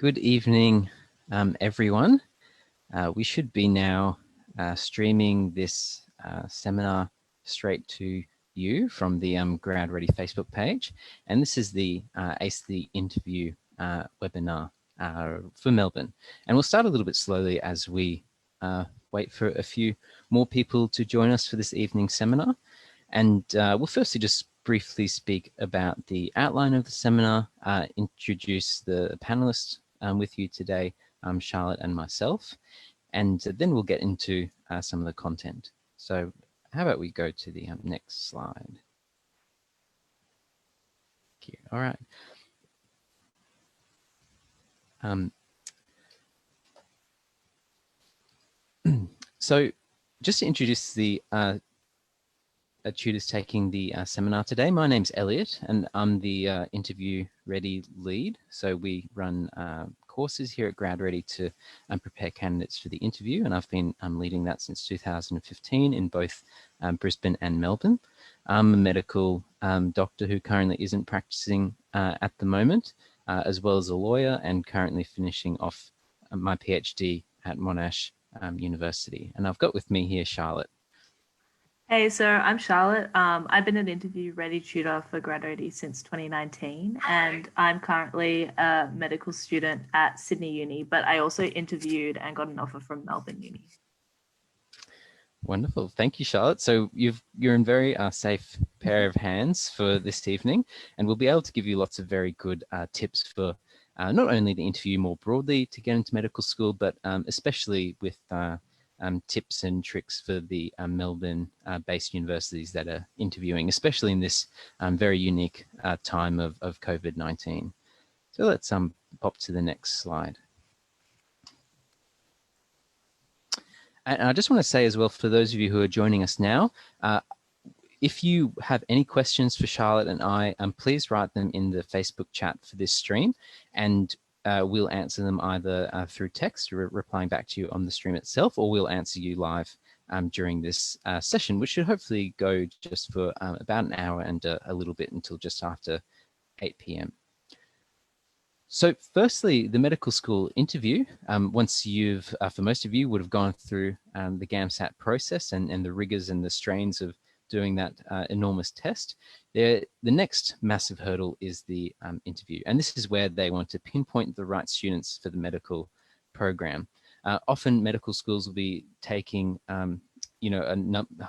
Good evening, everyone. We should be now streaming this seminar straight to you from the GradReady Facebook page. And this is the ACE the Interview webinar for Melbourne. And we'll start a little bit slowly as we wait for a few more people to join us for this evening's seminar. And we'll firstly just briefly speak about the outline of the seminar, introduce the panelists with you today, Charlotte and myself, and then we'll get into some of the content. So how about we go to the next slide. Here. All right. So just to introduce the tutors taking the seminar today. My name's Elliot and I'm the interview ready lead. So we run courses here at GradReady to prepare candidates for the interview, and I've been leading that since 2015 in both Brisbane and Melbourne. I'm a medical doctor who currently isn't practicing at the moment, as well as a lawyer, and currently finishing off my PhD at Monash University. And I've got with me here Charlotte. Hey, so I'm Charlotte. I've been an interview ready tutor for GradReady since 2019, and I'm currently a medical student at Sydney Uni, but I also interviewed and got an offer from Melbourne Uni. Wonderful. Thank you, Charlotte. So you're in very safe pair of hands for this evening, and we'll be able to give you lots of very good tips for not only the interview more broadly to get into medical school, but especially with tips and tricks for the Melbourne-based universities that are interviewing, especially in this very unique time of COVID-19. So let's pop to the next slide. And I just want to say as well, for those of you who are joining us now, if you have any questions for Charlotte and I, please write them in the Facebook chat for this stream, and we'll answer them either through text, replying back to you on the stream itself, or we'll answer you live during this session, which should hopefully go just for about an hour and a little bit until just after 8 p.m. So firstly, the medical school interview, once you've, for most of you, would have gone through the GAMSAT process and the rigors and the strains of doing that enormous test, the next massive hurdle is the interview. And this is where they want to pinpoint the right students for the medical program. Often medical schools will be taking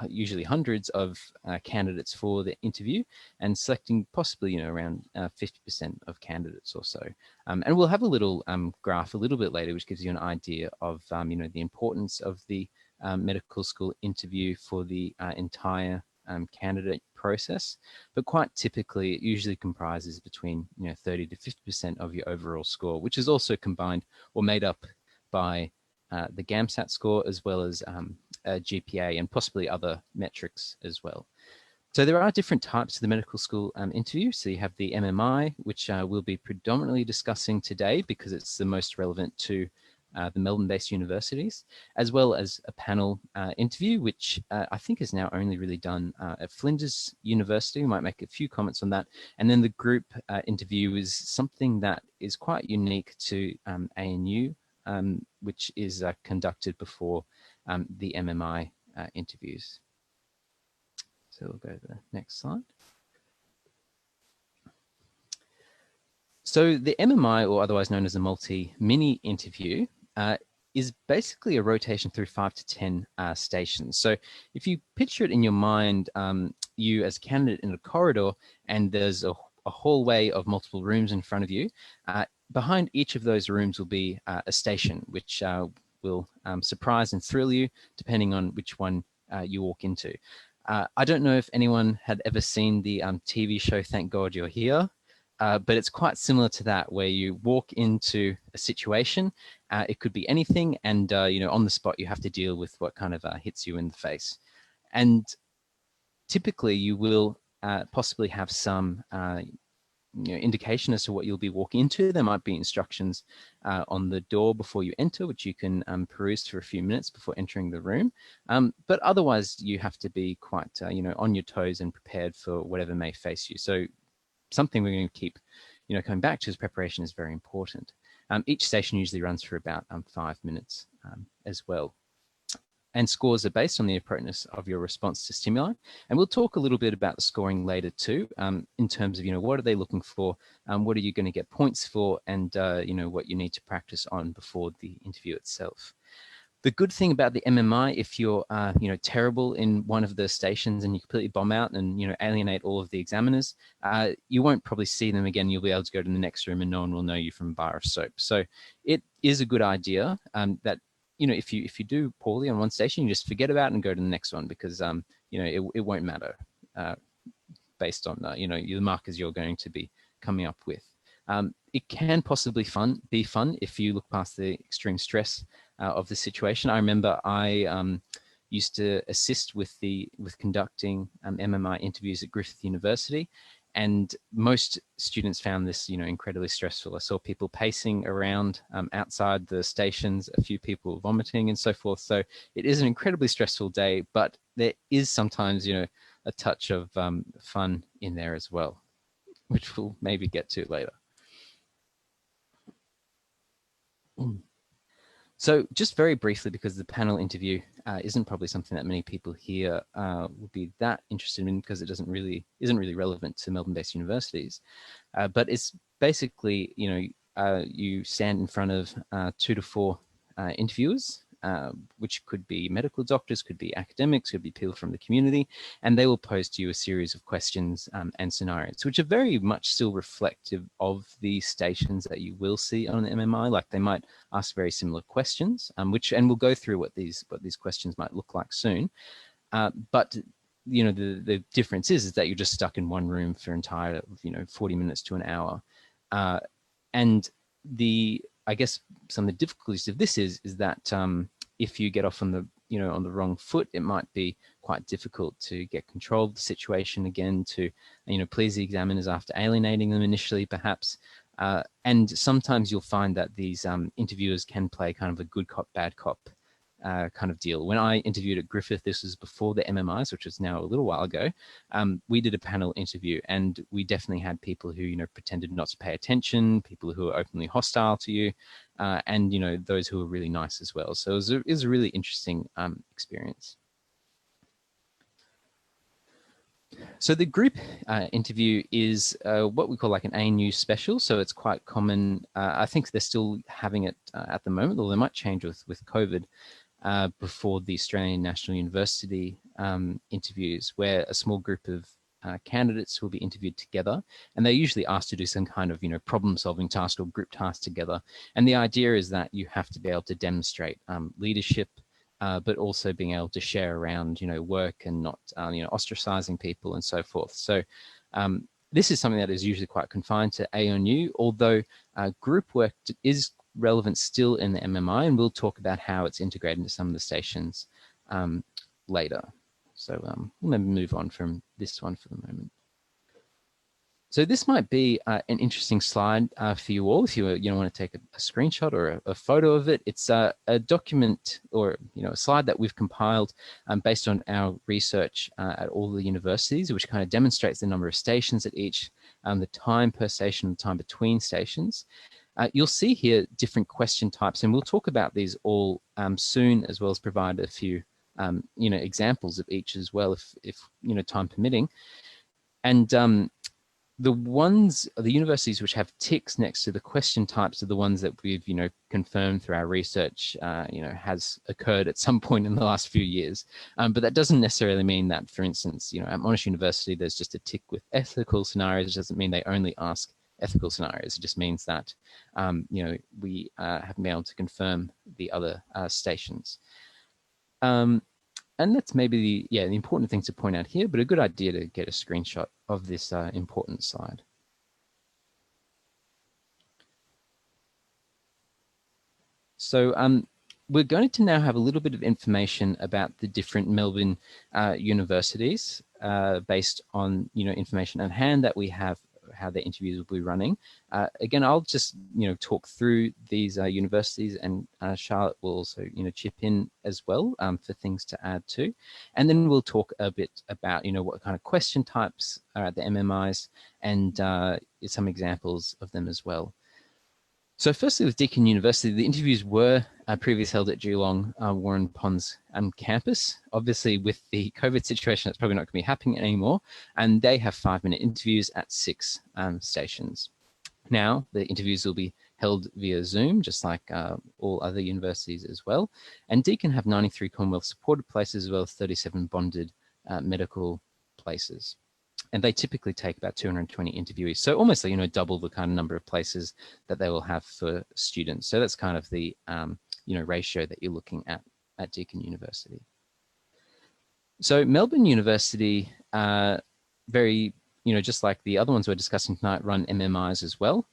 usually hundreds of candidates for the interview and selecting possibly, around 50% of candidates or so. And we'll have a little graph a little bit later, which gives you an idea of, the importance of the medical school interview for the entire candidate process. But quite typically, it usually comprises between 30 to 50% of your overall score, which is also combined or made up by the GAMSAT score, as well as GPA and possibly other metrics as well. So there are different types of the medical school interview. So you have the MMI, which we'll be predominantly discussing today because it's the most relevant to the Melbourne-based universities, as well as a panel interview, which I think is now only really done at Flinders University. We might make a few comments on that. And then the group interview is something that is quite unique to ANU, which is conducted before the MMI interviews. So we'll go to the next slide. So the MMI, or otherwise known as a multi-mini interview, is basically a rotation through 5 to 10 stations. So if you picture it in your mind, you as a candidate in a corridor, and there's a hallway of multiple rooms in front of you, behind each of those rooms will be a station, which will surprise and thrill you depending on which one you walk into. I don't know if anyone had ever seen the TV show Thank God You're Here, but it's quite similar to that, where you walk into a situation. It could be anything, and on the spot you have to deal with what kind of hits you in the face. And typically you will possibly have some indication as to what you'll be walking into. There might be instructions on the door before you enter, which you can peruse for a few minutes before entering the room. But otherwise, you have to be quite, on your toes and prepared for whatever may face you. So something we're going to keep coming back to, is preparation is very important. Each station usually runs for about 5 minutes as well. And scores are based on the appropriateness of your response to stimuli. And we'll talk a little bit about the scoring later too, in terms of, what are they looking for, what are you going to get points for, and, what you need to practice on before the interview itself. The good thing about the MMI, if you're, terrible in one of the stations and you completely bomb out and, alienate all of the examiners, you won't probably see them again. You'll be able to go to the next room and no one will know you from a bar of soap. So it is a good idea that, if you do poorly on one station, you just forget about it and go to the next one, because, it won't matter based on, the markers you're going to be coming up with. It can possibly be fun if you look past the extreme stress of the situation. I remember I used to assist with conducting MMI interviews at Griffith University, and most students found this, incredibly stressful. I saw people pacing around outside the stations, a few people vomiting and so forth. So it is an incredibly stressful day, but there is sometimes, a touch of fun in there as well, which we'll maybe get to later. So just very briefly, because the panel interview isn't probably something that many people here would be that interested in, because it isn't really relevant to Melbourne-based universities. But it's basically, you stand in front of 2 to 4 interviewers, which could be medical doctors, could be academics, could be people from the community, and they will pose to you a series of questions and scenarios, which are very much still reflective of the stations that you will see on the MMI. Like, they might ask very similar questions, and we'll go through what these questions might look like soon. But the difference is that you're just stuck in one room for entire 40 minutes to an hour, and I guess some of the difficulties of this is that if you get off on the wrong foot, it might be quite difficult to get control of the situation again, to please the examiners after alienating them initially, perhaps. And sometimes you'll find that these interviewers can play kind of a good cop, bad cop kind of deal. When I interviewed at Griffith, this was before the MMIs, which was now a little while ago, we did a panel interview, and we definitely had people who, pretended not to pay attention, people who were openly hostile to you, and, those who were really nice as well. So it was a really interesting experience. So the group interview is what we call like an ANU special. So it's quite common. I think they're still having it at the moment, although they might change with COVID. Before the Australian National University interviews, where a small group of candidates will be interviewed together, and they're usually asked to do some kind of problem-solving task or group task together. And the idea is that you have to be able to demonstrate leadership, but also being able to share around work and not ostracizing people and so forth. So this is something that is usually quite confined to ANU, although group work is relevant still in the MMI, and we'll talk about how it's integrated into some of the stations later. So we'll maybe move on from this one for the moment. So this might be an interesting slide for you all if you want to take a screenshot or a photo of it. It's a document, or a slide that we've compiled based on our research at all the universities, which kind of demonstrates the number of stations at each, the time per station, the time between stations. You'll see here different question types, and we'll talk about these all soon, as well as provide a few examples of each as well, if time permitting. And the universities which have ticks next to the question types are the ones that we've confirmed through our research has occurred at some point in the last few years. But that doesn't necessarily mean that, for instance, at Monash University there's just a tick with ethical scenarios. It doesn't mean they only ask ethical scenarios. It just means that we haven't been able to confirm the other stations. And that's maybe the important thing to point out here, but a good idea to get a screenshot of this important slide. So we're going to now have a little bit of information about the different Melbourne universities based on information at hand that we have how their interviews will be running. Again, I'll just talk through these universities, and Charlotte will also chip in as well for things to add to, and then we'll talk a bit about what kind of question types are at the MMIs, and some examples of them as well. So firstly, with Deakin University, the interviews were previously held at Geelong Warren Ponds campus. Obviously, with the COVID situation, that's probably not going to be happening anymore. And they have 5-minute interviews at 6 stations. Now, the interviews will be held via Zoom, just like all other universities as well. And Deakin have 93 Commonwealth supported places, as well as 37 bonded medical places. And they typically take about 220 interviewees. So almost, double the kind of number of places that they will have for students. So that's kind of the, ratio that you're looking at Deakin University. So Melbourne University, very, just like the other ones we're discussing tonight, run MMIs as well.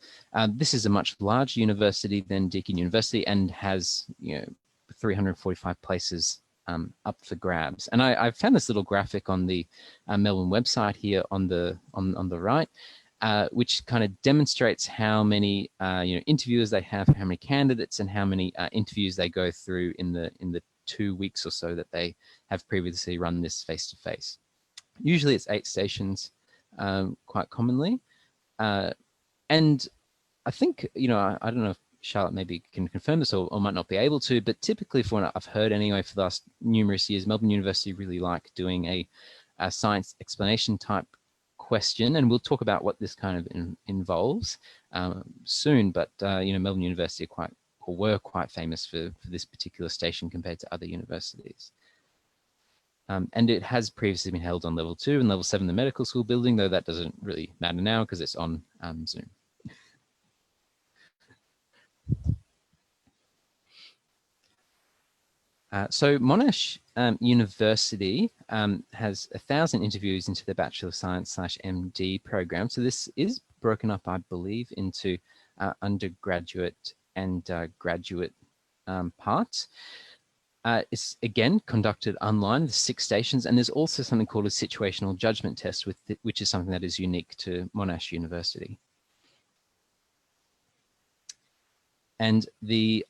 This is a much larger university than Deakin University and has, 345 places up for grabs. And I found this little graphic on the Melbourne website here on the right, which kind of demonstrates how many interviewers they have, how many candidates, and how many interviews they go through in the 2 weeks or so that they have previously run this face-to-face. Usually it's 8 stations, quite commonly, and I think I don't know if Charlotte maybe can confirm this or might not be able to, but typically, from what I've heard anyway, for the last numerous years, Melbourne University really like doing a science explanation type question, and we'll talk about what this kind of involves soon. But Melbourne University were quite famous for this particular station compared to other universities. And it has previously been held on level 2 and level 7, the medical school building, though that doesn't really matter now because it's on Zoom. So Monash University has 1,000 interviews into the Bachelor of Science / MD program. So this is broken up, I believe, into undergraduate and graduate parts. It's again conducted online, the 6 stations, and there's also something called a situational judgment test, which is something that is unique to Monash University. And the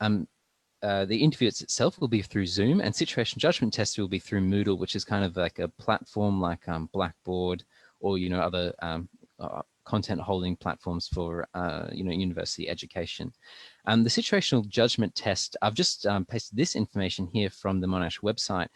interview itself will be through Zoom, and situational judgment test will be through Moodle, which is kind of like a platform like Blackboard or other content holding platforms for university education. The situational judgment test, I've just pasted this information here from the Monash website.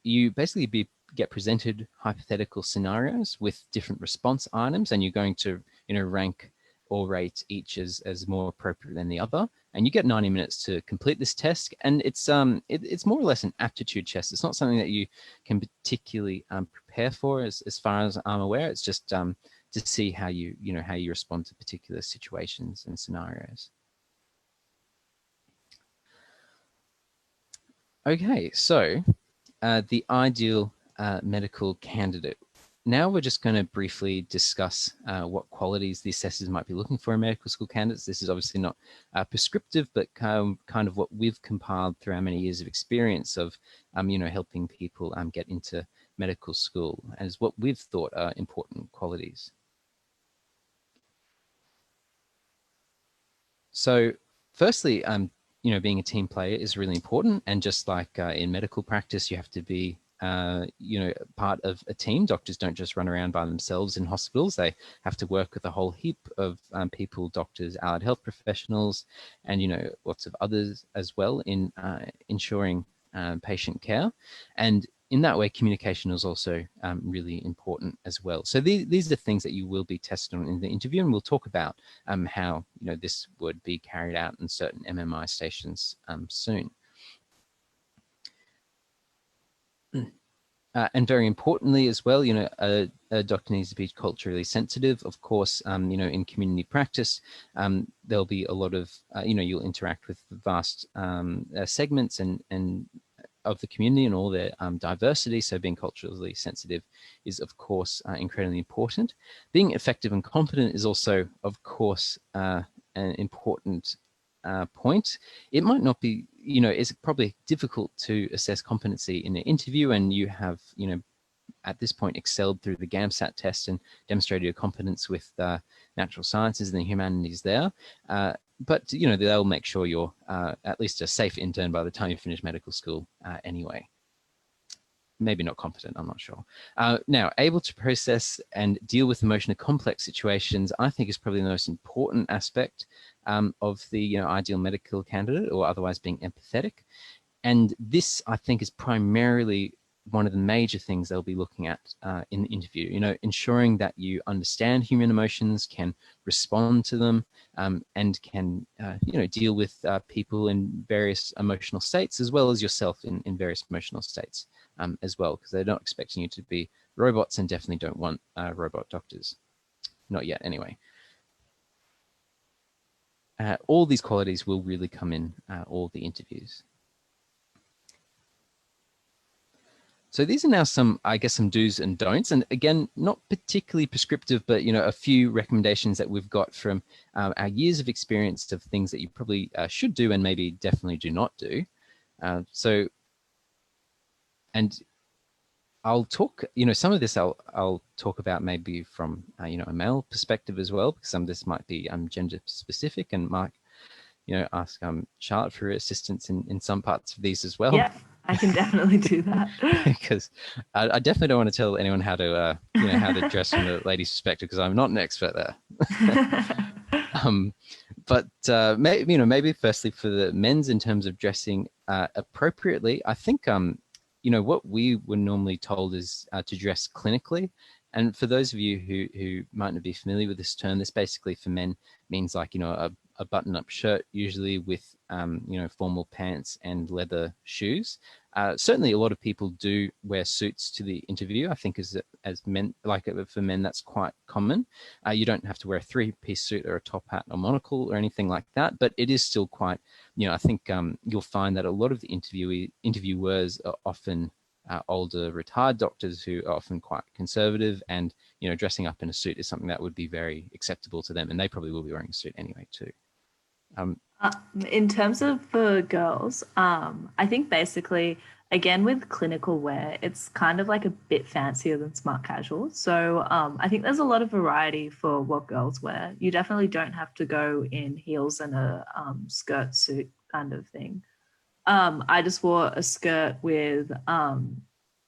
You basically get presented hypothetical scenarios with different response items, and you're going to rank or rate each as more appropriate than the other. And you get 90 minutes to complete this test. And it's more or less an aptitude test. It's not something that you can particularly prepare for, as far as I'm aware. It's just to see how you respond to particular situations and scenarios. Okay, so the ideal medical candidate. Now we're just going to briefly discuss what qualities the assessors might be looking for in medical school candidates. This is obviously not prescriptive, but kind of what we've compiled through our many years of experience of, helping people get into medical school, as what we've thought are important qualities. So firstly, being a team player is really important. And just like in medical practice, you have to be part of a team. Doctors don't just run around by themselves in hospitals. They have to work with a whole heap of people, doctors, allied health professionals, and lots of others as well in ensuring patient care. And in that way, communication is also really important as well. So these are things that you will be tested on in the interview, and we'll talk about how this would be carried out in certain MMI stations soon. And very importantly as well, a doctor needs to be culturally sensitive. Of course, in community practice, there'll be a lot of, you'll interact with vast segments and of the community and all their diversity. So being culturally sensitive is, of course, incredibly important. Being effective and confident is also, of course, an important point. It might not be, it's probably difficult to assess competency in an interview, and you have, at this point excelled through the GAMSAT test and demonstrated your competence with natural sciences and the humanities there. But, you know, they'll make sure you're at least a safe intern by the time you finish medical school anyway. Maybe not competent, I'm not sure. Now, able to process and deal with emotionally complex situations, I think is probably the most important aspect of the, you know, ideal medical candidate, or otherwise being empathetic. And this, I think, is primarily one of the major things they'll be looking at in the interview, you know, ensuring that you understand human emotions, can respond to them, and can, you know, deal with people in various emotional states, as well as yourself in various emotional states as well, because they're not expecting you to be robots, and definitely don't want robot doctors. Not yet, anyway. All these qualities will really come in all the interviews. So these are now some, I guess, some do's and don'ts. And again, not particularly prescriptive, but, you know, a few recommendations that we've got from our years of experience of things that you probably should do and maybe definitely do not do. And I'll talk, you know, some of this I'll talk about maybe from, you know, a male perspective as well, because some of this might be gender specific, and might, you know, ask Charlotte for assistance in some parts of these as well. Yeah, I can definitely do that. Because I definitely don't want to tell anyone how to, you know, how to dress from the lady's perspective, because I'm not an expert there. But maybe, you know, maybe firstly for the men's, in terms of dressing appropriately, I think, you know, what we were normally told is to dress clinically. And for those of you who might not be familiar with this term, this basically for men means, like, you know, a button-up shirt, usually with, you know, formal pants and leather shoes. Certainly a lot of people do wear suits to the interview. I think as men, like for men, that's quite common. You don't have to wear a three-piece suit or a top hat or monocle or anything like that, but it is still quite, you know, I think you'll find that a lot of the interviewers are often older retired doctors who are often quite conservative, and, you know, dressing up in a suit is something that would be very acceptable to them, and they probably will be wearing a suit anyway too. In terms of for girls, I think basically, again, with clinical wear, it's kind of like a bit fancier than smart casual. So I think there's a lot of variety for what girls wear. You definitely don't have to go in heels and a skirt suit kind of thing. I just wore a skirt with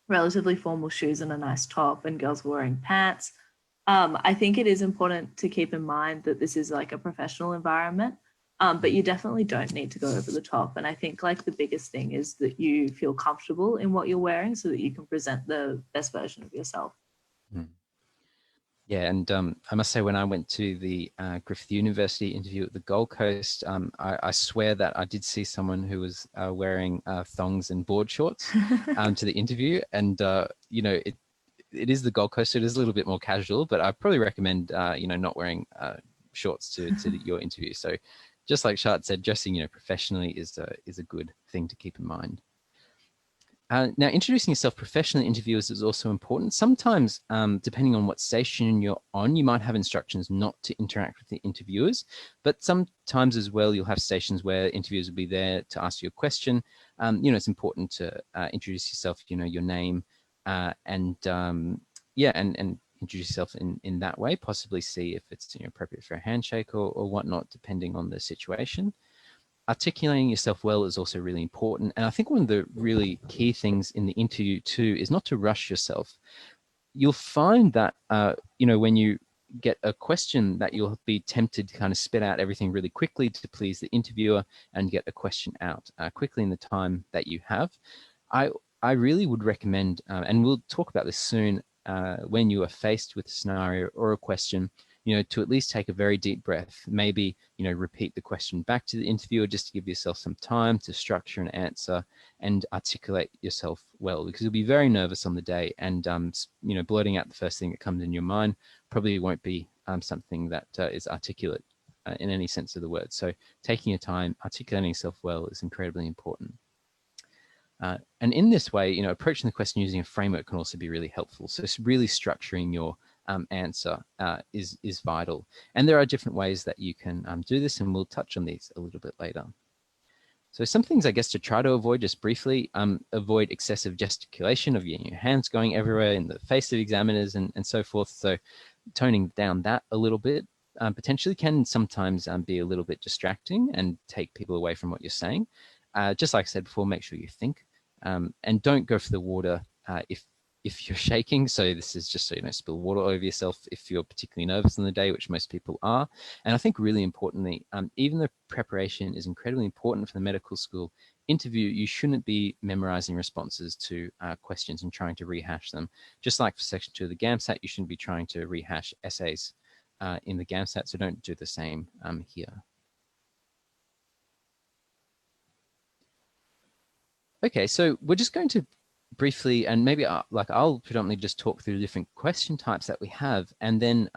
relatively formal shoes and a nice top, and girls were wearing pants. I think it is important to keep in mind that this is like a professional environment. But you definitely don't need to go over the top. And I think, like, the biggest thing is that you feel comfortable in what you're wearing so that you can present the best version of yourself. Yeah, and I must say, when I went to the Griffith University interview at the Gold Coast, I swear that I did see someone who was wearing thongs and board shorts to the interview. And, you know, it is the Gold Coast, so it is a little bit more casual, but I probably recommend, you know, not wearing shorts to your interview. So just like Charlotte said, dressing, you know, professionally is a good thing to keep in mind. Now, introducing yourself professionally to interviewers is also important. Sometimes, depending on what station you're on, you might have instructions not to interact with the interviewers, but sometimes as well, you'll have stations where interviewers will be there to ask you a question. You know, it's important to introduce yourself, you know, your name, and introduce yourself in that way, possibly see if it's, you know, appropriate for a handshake or whatnot, depending on the situation. Articulating yourself well is also really important. And I think one of the really key things in the interview too is not to rush yourself. You'll find that, you know, when you get a question, that you'll be tempted to kind of spit out everything really quickly to please the interviewer and get a question out quickly in the time that you have. I really would recommend, and we'll talk about this soon, when you are faced with a scenario or a question, you know, to at least take a very deep breath, maybe, you know, repeat the question back to the interviewer just to give yourself some time to structure an answer and articulate yourself well, because you'll be very nervous on the day, and, you know, blurting out the first thing that comes in your mind probably won't be something that is articulate in any sense of the word. So taking your time, articulating yourself well is incredibly important. And in this way, you know, approaching the question using a framework can also be really helpful. So really structuring your answer is vital. And there are different ways that you can do this, and we'll touch on these a little bit later. So some things, I guess, to try to avoid just briefly, avoid excessive gesticulation of your hands going everywhere in the face of examiners and so forth. So toning down that a little bit potentially can sometimes be a little bit distracting and take people away from what you're saying. Just like I said before, make sure you think and don't go for the water if you're shaking. So this is just so you don't spill water over yourself if you're particularly nervous on the day, which most people are. And I think really importantly, even though preparation is incredibly important for the medical school interview, you shouldn't be memorizing responses to questions and trying to rehash them. Just like for section 2 of the GAMSAT, you shouldn't be trying to rehash essays in the GAMSAT, so don't do the same here. Okay, so we're just going to briefly, and maybe I'll predominantly just talk through the different question types that we have, and then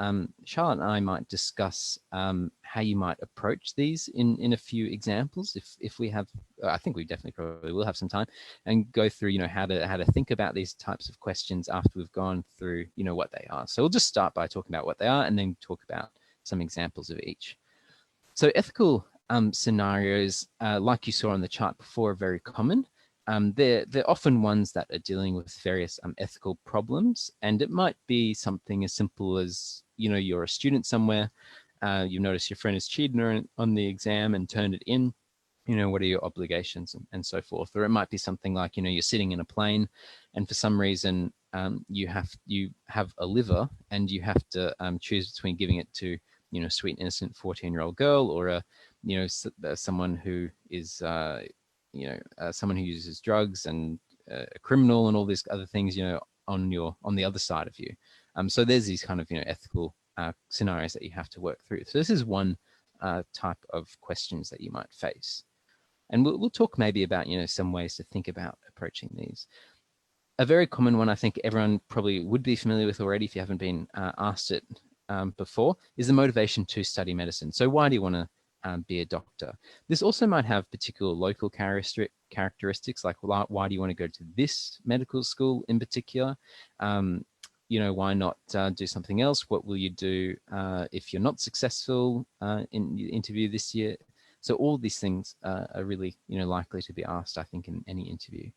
Charlotte and I might discuss how you might approach these in a few examples if we have. I think we definitely probably will have some time, and go through how to think about these types of questions after we've gone through what they are. So we'll just start by talking about what they are, and then talk about some examples of each. So ethical scenarios, like you saw on the chart before, are very common. They're often ones that are dealing with various ethical problems, and it might be something as simple as you're a student somewhere, you notice your friend has cheated on the exam and turned it in. What are your obligations and so forth? Or it might be something like you're sitting in a plane, and for some reason you have a liver, and you have to choose between giving it to sweet innocent 14-year-old girl, or someone who is someone who uses drugs and a criminal and all these other things, on the other side of you. So there's these kind of ethical scenarios that you have to work through. So this is one type of questions that you might face, and we'll talk maybe about some ways to think about approaching these. A very common one, I think everyone probably would be familiar with already if you haven't been asked it before, is the motivation to study medicine. So why do you want to be a doctor? This also might have particular local characteristics, like why do you want to go to this medical school in particular? Why not do something else? What will you do if you're not successful in the interview this year? So all these things are really likely to be asked, I think, in any interview.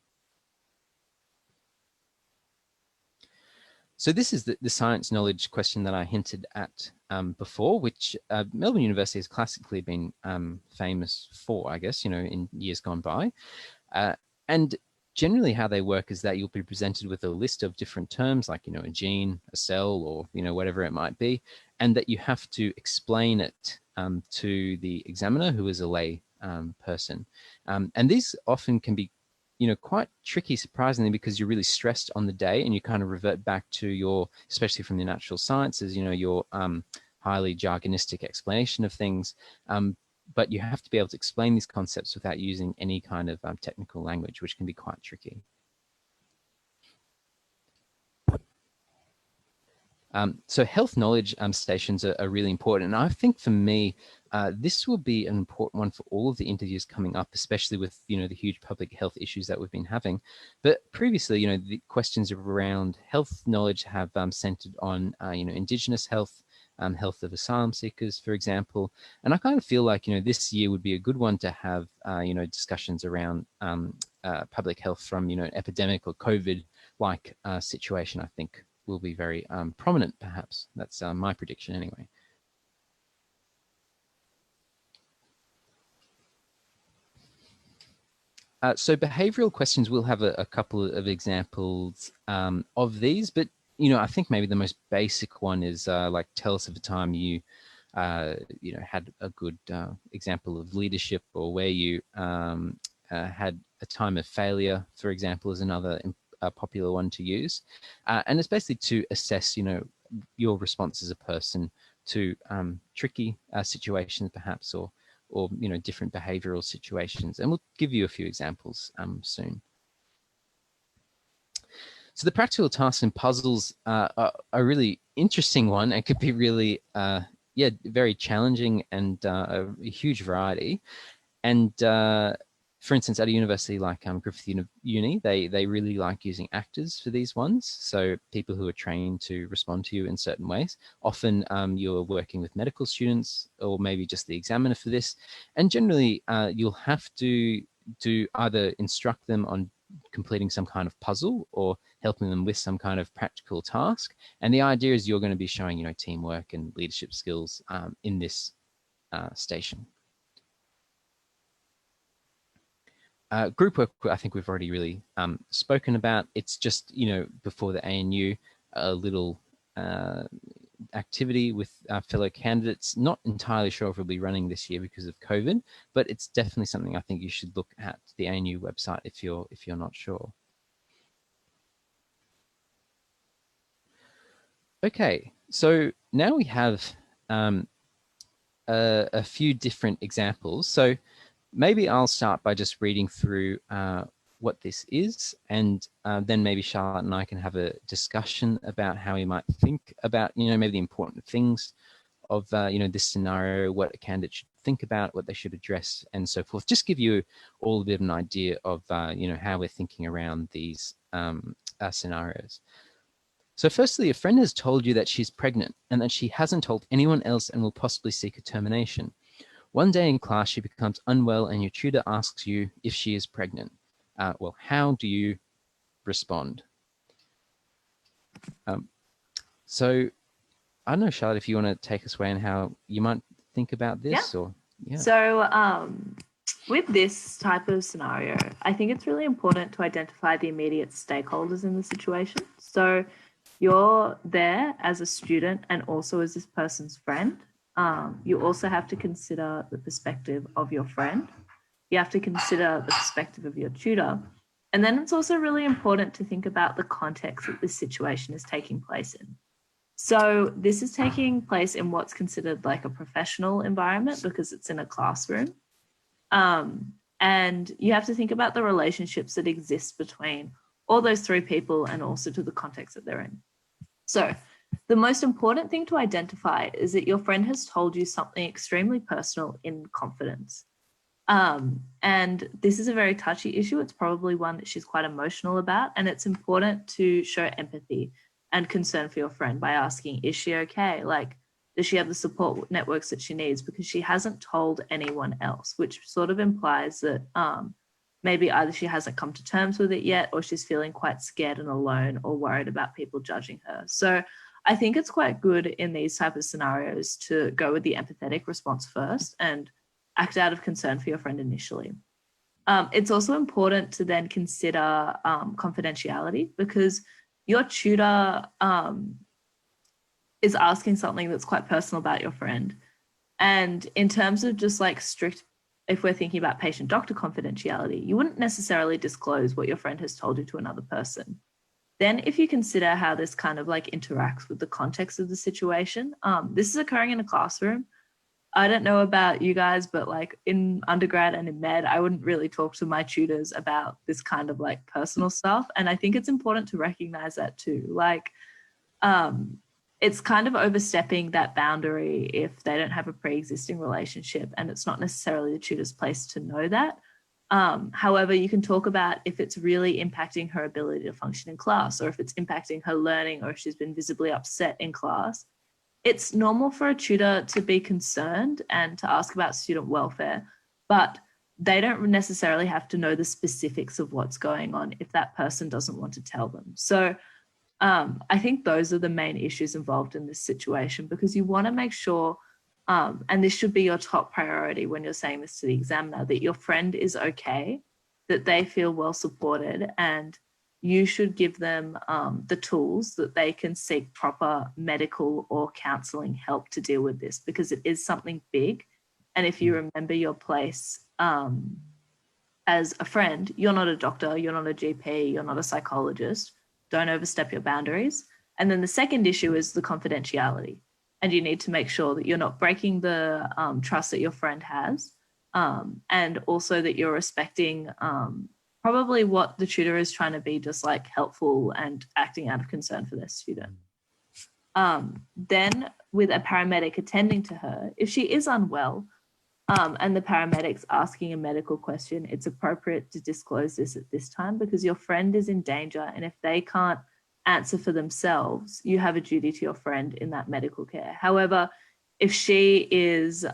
So this is the science knowledge question that I hinted at before, which Melbourne University has classically been famous for, I guess, in years gone by. And generally how they work is that you'll be presented with a list of different terms, like, a gene, a cell, or, whatever it might be, and that you have to explain it to the examiner, who is a lay person. And these often can be quite tricky, surprisingly, because you're really stressed on the day and you kind of revert back to your, especially from the natural sciences, your highly jargonistic explanation of things. But you have to be able to explain these concepts without using any kind of technical language, which can be quite tricky. So health knowledge stations are really important. And I think for me, this will be an important one for all of the interviews coming up, especially with, the huge public health issues that we've been having. But previously, the questions around health knowledge have centered on, Indigenous health, health of asylum seekers, for example. And I kind of feel like, this year would be a good one to have, discussions around public health from, an epidemic or COVID-like situation, I think will be very prominent, perhaps. That's my prediction anyway. So behavioural questions, we'll have a couple of examples of these, but I think maybe the most basic one is like, tell us of a time you had a good example of leadership, or where you had a time of failure, for example, is another popular one to use. And it's basically to assess, your response as a person to tricky situations, perhaps, or different behavioural situations. And we'll give you a few examples soon. So the practical tasks and puzzles are a really interesting one. It could be really, very challenging, and a huge variety. And for instance, at a university like Griffith Uni, they really like using actors for these ones. So people who are trained to respond to you in certain ways. Often you're working with medical students, or maybe just the examiner for this. And generally, you'll have to do either instruct them on completing some kind of puzzle or helping them with some kind of practical task. And the idea is you're going to be showing, you know, teamwork and leadership skills in this station. Group work, I think we've already really spoken about. It's just, you know, before the ANU, a little activity with fellow candidates. Not entirely sure if we'll be running this year because of COVID, but it's definitely something I think you should look at the ANU website if you're not sure. Okay, so now we have a few different examples. So maybe I'll start by just reading through what this is, and then maybe Charlotte and I can have a discussion about how we might think about, you know, maybe the important things of, you know, this scenario, what a candidate should think about, what they should address, and so forth. Just give you all a bit of an idea of, you know, how we're thinking around these scenarios. So firstly, a friend has told you that she's pregnant and that she hasn't told anyone else and will possibly seek a termination. One day in class, she becomes unwell and your tutor asks you if she is pregnant. Well, how do you respond? So I don't know, Charlotte, if you want to take us away and how you might think about this. Yeah. Or yeah. So with this type of scenario, I think it's really important to identify the immediate stakeholders in the situation. So you're there as a student and also as this person's friend. You also have to consider the perspective of your friend. You have to consider the perspective of your tutor. And then it's also really important to think about the context that this situation is taking place in. So this is taking place in what's considered like a professional environment because it's in a classroom. And you have to think about the relationships that exist between all those three people and also to the context that they're in. So the most important thing to identify is that your friend has told you something extremely personal in confidence. And this is a very touchy issue. It's probably one that she's quite emotional about, and it's important to show empathy and concern for your friend by asking, is she okay? Like, does she have the support networks that she needs? Because she hasn't told anyone else, which sort of implies that maybe either she hasn't come to terms with it yet, or she's feeling quite scared and alone or worried about people judging her. So I think it's quite good in these type of scenarios to go with the empathetic response first and act out of concern for your friend initially. It's also important to then consider confidentiality, because your tutor is asking something that's quite personal about your friend. And in terms of just like strict, if we're thinking about patient-doctor confidentiality, you wouldn't necessarily disclose what your friend has told you to another person. Then if you consider how this kind of like interacts with the context of the situation, this is occurring in a classroom. I don't know about you guys, but like in undergrad and in med, I wouldn't really talk to my tutors about this kind of like personal stuff. And I think it's important to recognize that too. Like, it's kind of overstepping that boundary if they don't have a pre-existing relationship, and it's not necessarily the tutor's place to know that. However, you can talk about if it's really impacting her ability to function in class, or if it's impacting her learning, or if she's been visibly upset in class. It's normal for a tutor to be concerned and to ask about student welfare, but they don't necessarily have to know the specifics of what's going on if that person doesn't want to tell them. So I think those are the main issues involved in this situation, because you want to make sure, and this should be your top priority when you're saying this to the examiner, that your friend is okay, that they feel well supported, and you should give them the tools that they can seek proper medical or counselling help to deal with this, because it is something big. And if you remember your place as a friend, you're not a doctor, you're not a GP, you're not a psychologist. Don't overstep your boundaries. And then the second issue is the confidentiality. And you need to make sure that you're not breaking the trust that your friend has, and also that you're respecting probably what the tutor is trying to be, just like helpful and acting out of concern for their student. Then with a paramedic attending to her, if she is unwell and the paramedic's asking a medical question, it's appropriate to disclose this at this time, because your friend is in danger. And if they can't answer for themselves, you have a duty to your friend in that medical care. However, if she is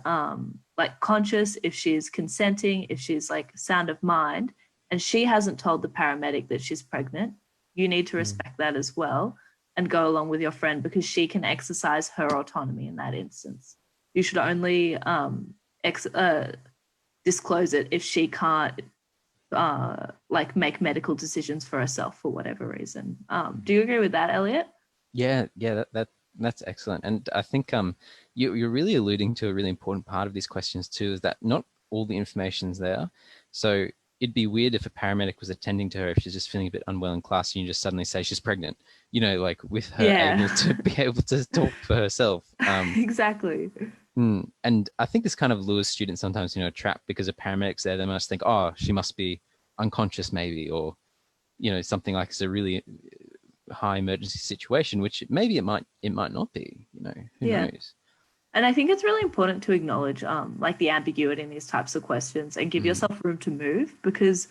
like conscious, if she's consenting, if she's like sound of mind, and she hasn't told the paramedic that she's pregnant, you need to respect that as well and go along with your friend, because she can exercise her autonomy in that instance. You should only disclose it if she can't like make medical decisions for herself for whatever reason. Do you agree with that, Elliot? Yeah, that's excellent. And I think you're really alluding to a really important part of these questions too, is that not all the information's there. So it'd be weird if a paramedic was attending to her if she's just feeling a bit unwell in class and you just suddenly say she's pregnant, you know, like with her able to be able to talk for herself. Exactly. And I think this kind of lures students sometimes, you know, trapped because a paramedic's there. They must think, oh, she must be unconscious maybe, or, you know, something like it's a really high emergency situation, which maybe it might not be, you know, who knows. And I think it's really important to acknowledge like the ambiguity in these types of questions and give yourself room to move, because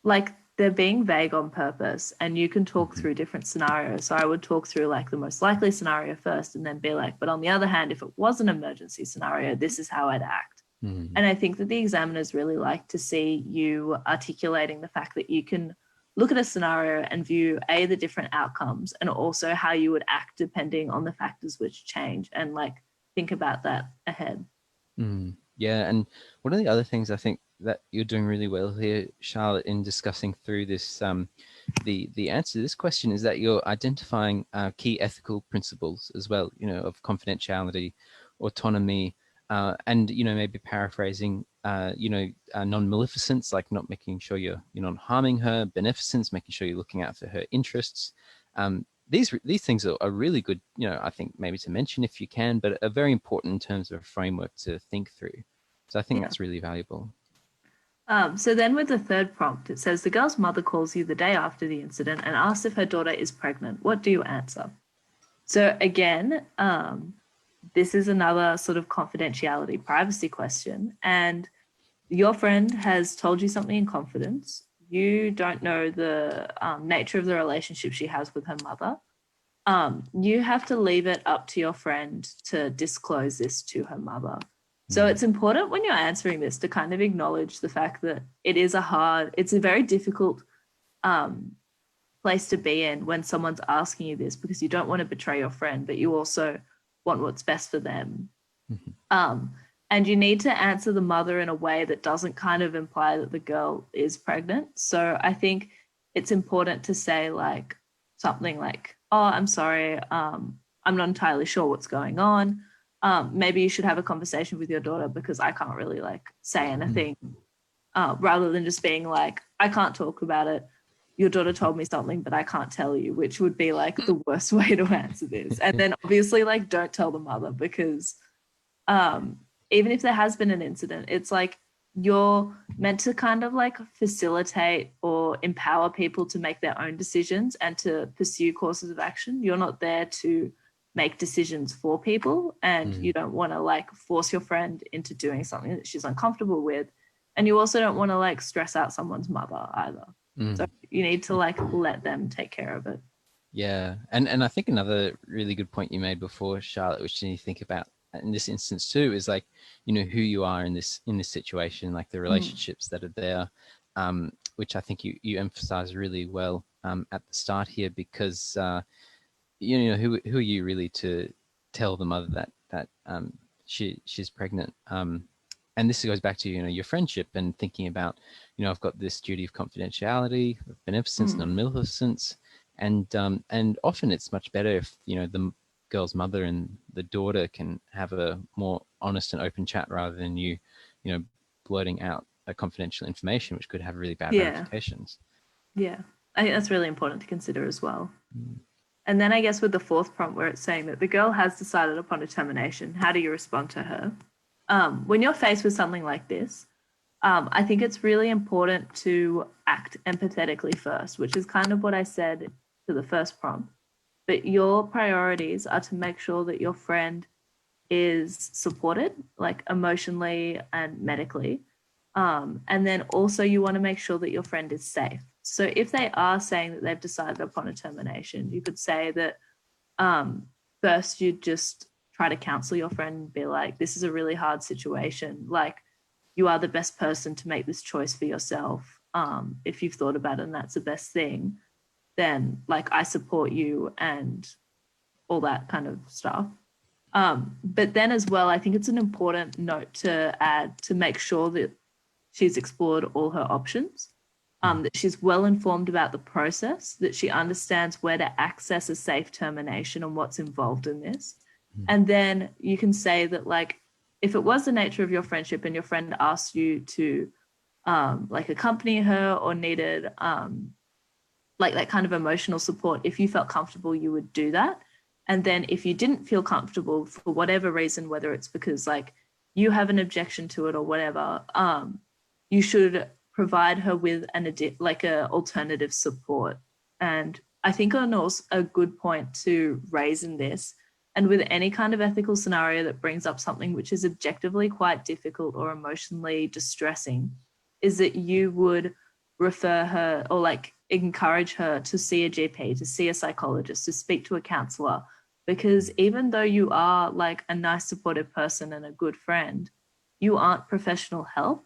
like they're being vague on purpose, and you can talk through different scenarios. So I would talk through like the most likely scenario first and then be like, but on the other hand, if it was an emergency scenario, this is how I'd act. And I think that the examiners really like to see you articulating the fact that you can look at a scenario and view the different outcomes, and also how you would act depending on the factors which change, and like think about that ahead. Yeah, and one of the other things I think that you're doing really well here, Charlotte, in discussing through this the answer to this question is that you're identifying key ethical principles as well, you know, of confidentiality, autonomy, and, you know, maybe paraphrasing, you know, non-maleficence, like not making sure you're not harming her; beneficence, making sure you're looking out for her interests. These things are really good, you know, I think maybe to mention if you can, but are very important in terms of a framework to think through. So I think that's really valuable. So then with the third prompt, it says the girl's mother calls you the day after the incident and asks if her daughter is pregnant. What do you answer? So again, this is another sort of confidentiality privacy question, and your friend has told you something in confidence. You don't know the nature of the relationship she has with her mother. You have to leave it up to your friend to disclose this to her mother. So it's important when you're answering this to kind of acknowledge the fact that it's a very difficult place to be in when someone's asking you this, because you don't want to betray your friend, but you also want what's best for them. And you need to answer the mother in a way that doesn't kind of imply that the girl is pregnant. So I think it's important to say like something like, oh, I'm sorry, I'm not entirely sure what's going on. Maybe you should have a conversation with your daughter, because I can't really like say anything, rather than just being like, I can't talk about it. Your daughter told me something, but I can't tell you, which would be like the worst way to answer this. And then obviously like don't tell the mother, because even if there has been an incident, it's like you're meant to kind of like facilitate or empower people to make their own decisions and to pursue courses of action. You're not there to make decisions for people, and you don't want to like force your friend into doing something that she's uncomfortable with. And you also don't want to like stress out someone's mother either. So you need to like let them take care of it. Yeah. And I think another really good point you made before, Charlotte, which you need to think about in this instance too, is like, you know, who you are in this situation, like the relationships that are there, which I think you emphasize really well at the start here, because you know, who are you really to tell the mother that she's pregnant? And this goes back to, you know, your friendship and thinking about, you know, I've got this duty of confidentiality, of beneficence, non-maleficence, and often it's much better if, you know, the girl's mother and the daughter can have a more honest and open chat, rather than you know, blurting out a confidential information which could have really bad ramifications. Yeah, I think that's really important to consider as well. And then I guess with the fourth prompt, where it's saying that the girl has decided upon a termination, how do you respond to her? When you're faced with something like this, I think it's really important to act empathetically first, which is kind of what I said to the first prompt. But your priorities are to make sure that your friend is supported, like emotionally and medically. And then also you want to make sure that your friend is safe. So if they are saying that they've decided upon a termination, you could say that first you just try to counsel your friend and be like, this is a really hard situation. Like, you are the best person to make this choice for yourself. If you've thought about it and that's the best thing, then like I support you and all that kind of stuff. But then as well, I think it's an important note to add to make sure that she's explored all her options, that she's well informed about the process, that she understands where to access a safe termination and what's involved in this. And then you can say that, like, if it was the nature of your friendship and your friend asked you to like accompany her or needed like that kind of emotional support, if you felt comfortable, you would do that. And then if you didn't feel comfortable for whatever reason, whether it's because like you have an objection to it or whatever, you should provide her with like a alternative support. And I think a good point to raise in this, and with any kind of ethical scenario that brings up something which is objectively quite difficult or emotionally distressing, is that you would refer her or like encourage her to see a GP, to see a psychologist, to speak to a counselor. Because even though you are like a nice, supportive person and a good friend, you aren't professional help.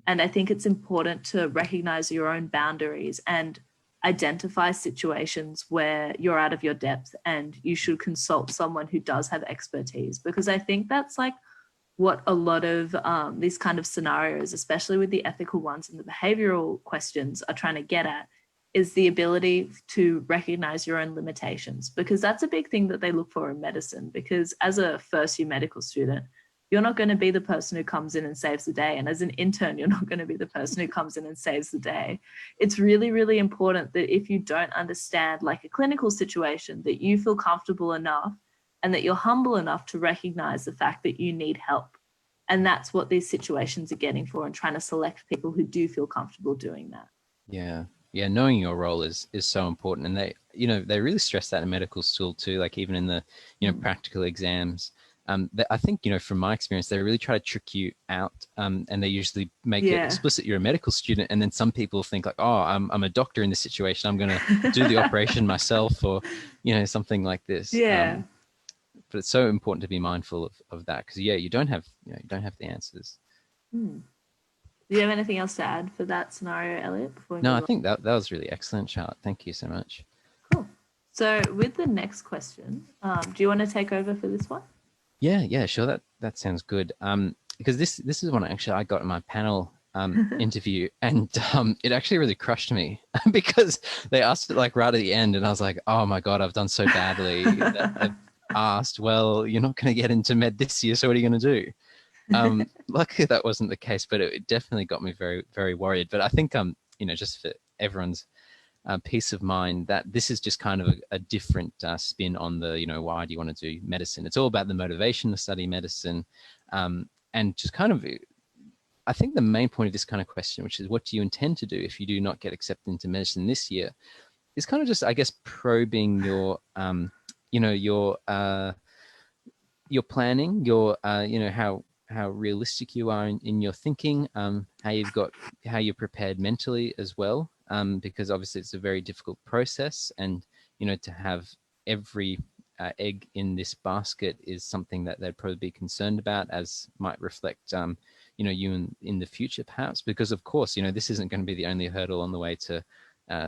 And I think it's important to recognize your own boundaries and identify situations where you're out of your depth and you should consult someone who does have expertise. Because I think that's like what a lot of these kind of scenarios, especially with the ethical ones and the behavioral questions, are trying to get at, is the ability to recognize your own limitations, because that's a big thing that they look for in medicine. Because as a first year medical student, you're not going to be the person who comes in and saves the day. And as an intern, you're not going to be the person who comes in and saves the day. It's really, really important that if you don't understand like a clinical situation, that you feel comfortable enough and that you're humble enough to recognize the fact that you need help. And that's what these situations are getting for, and trying to select people who do feel comfortable doing that. Yeah. Yeah, knowing your role is so important, and they really stress that in medical school too. Like even in the practical exams, I think from my experience, they really try to trick you out, and they usually make it explicit you're a medical student, and then some people think like, oh, I'm a doctor in this situation, I'm going to do the operation myself, or something like this. Yeah. But it's so important to be mindful of that, because you don't have the answers. Do you have anything else to add for that scenario, Elliot? No, I think that was really excellent, Charlotte. Thank you so much. Cool. So with the next question, do you want to take over for this one? Yeah, sure. That sounds good. Because this is one actually I got in my panel interview, and it actually really crushed me because they asked it like right at the end, and I was like, oh my God, I've done so badly. They've asked, well, you're not going to get into med this year, so what are you going to do? Luckily that wasn't the case, but it definitely got me very, very worried. But I think just for everyone's peace of mind, that this is just kind of a different spin on the why do you want to do medicine. It's all about the motivation to study medicine, and just kind of, I think the main point of this kind of question, which is what do you intend to do if you do not get accepted into medicine this year, is kind of just, I guess, probing your your planning, your how realistic you are in your thinking, how you're prepared mentally as well, because obviously it's a very difficult process, and to have every egg in this basket is something that they'd probably be concerned about, as might reflect you in the future perhaps, because of course this isn't going to be the only hurdle on the way to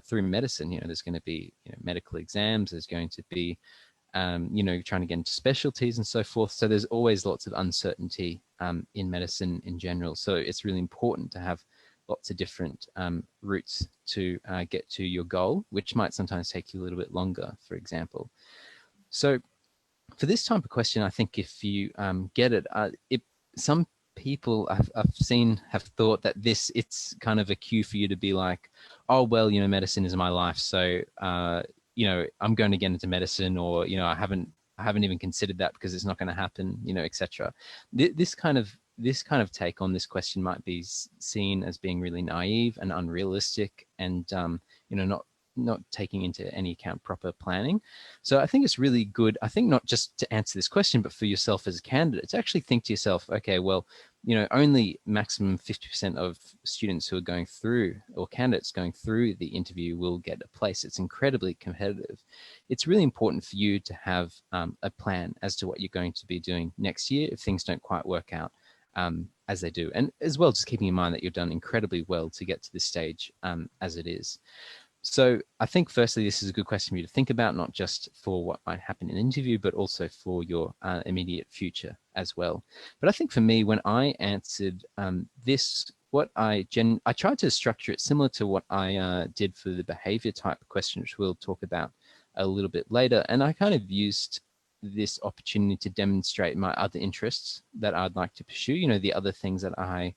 through medicine. There's going to be medical exams, there's going to be trying to get into specialties and so forth. So there's always lots of uncertainty in medicine in general. So it's really important to have lots of different routes to get to your goal, which might sometimes take you a little bit longer, for example. So for this type of question, I think if you get it, some people I've seen have thought that it's kind of a cue for you to be like, oh, well, medicine is my life. So, I'm going to get into medicine, or, I haven't even considered that because it's not going to happen, etc. This kind of take on this question might be seen as being really naive and unrealistic, and, not taking into any account proper planning. So I think it's really good, I think not just to answer this question, but for yourself as a candidate, to actually think to yourself, okay, well, only maximum 50% of students who are going through, or candidates going through the interview, will get a place. It's incredibly competitive. It's really important for you to have a plan as to what you're going to be doing next year if things don't quite work out as they do. And as well, just keeping in mind that you've done incredibly well to get to this stage as it is. So I think firstly, this is a good question for you to think about, not just for what might happen in an interview, but also for your immediate future as well. But I think for me, when I answered this, I tried to structure it similar to what I did for the behavior type question, which we'll talk about a little bit later. And I kind of used this opportunity to demonstrate my other interests that I'd like to pursue, the other things that I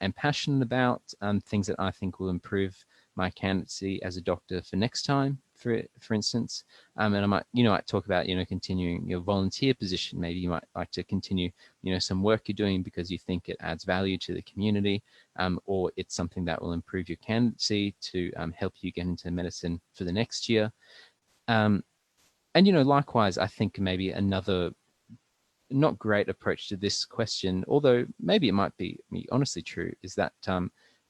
am passionate about, things that I think will improve my candidacy as a doctor for next time, for instance. And I might talk about, continuing your volunteer position. Maybe you might like to continue, some work you're doing because you think it adds value to the community, or it's something that will improve your candidacy to help you get into medicine for the next year. And, likewise, I think maybe another not great approach to this question, although maybe it might be honestly true, is that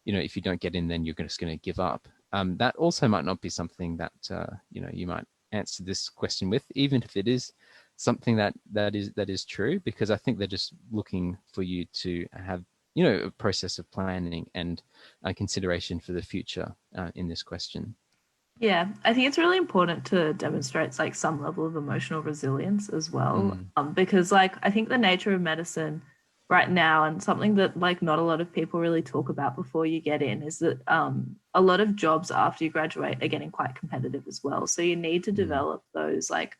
if you don't get in, then you're just going to give up. That also might not be something that you might answer this question with, even if it is something that is true, because I think they're just looking for you to have a process of planning and consideration for the future in this question. Yeah, I think it's really important to demonstrate like some level of emotional resilience as well, because like I think the nature of medicine right now, and something that like not a lot of people really talk about before you get in, is that a lot of jobs after you graduate are getting quite competitive as well. So you need to develop those like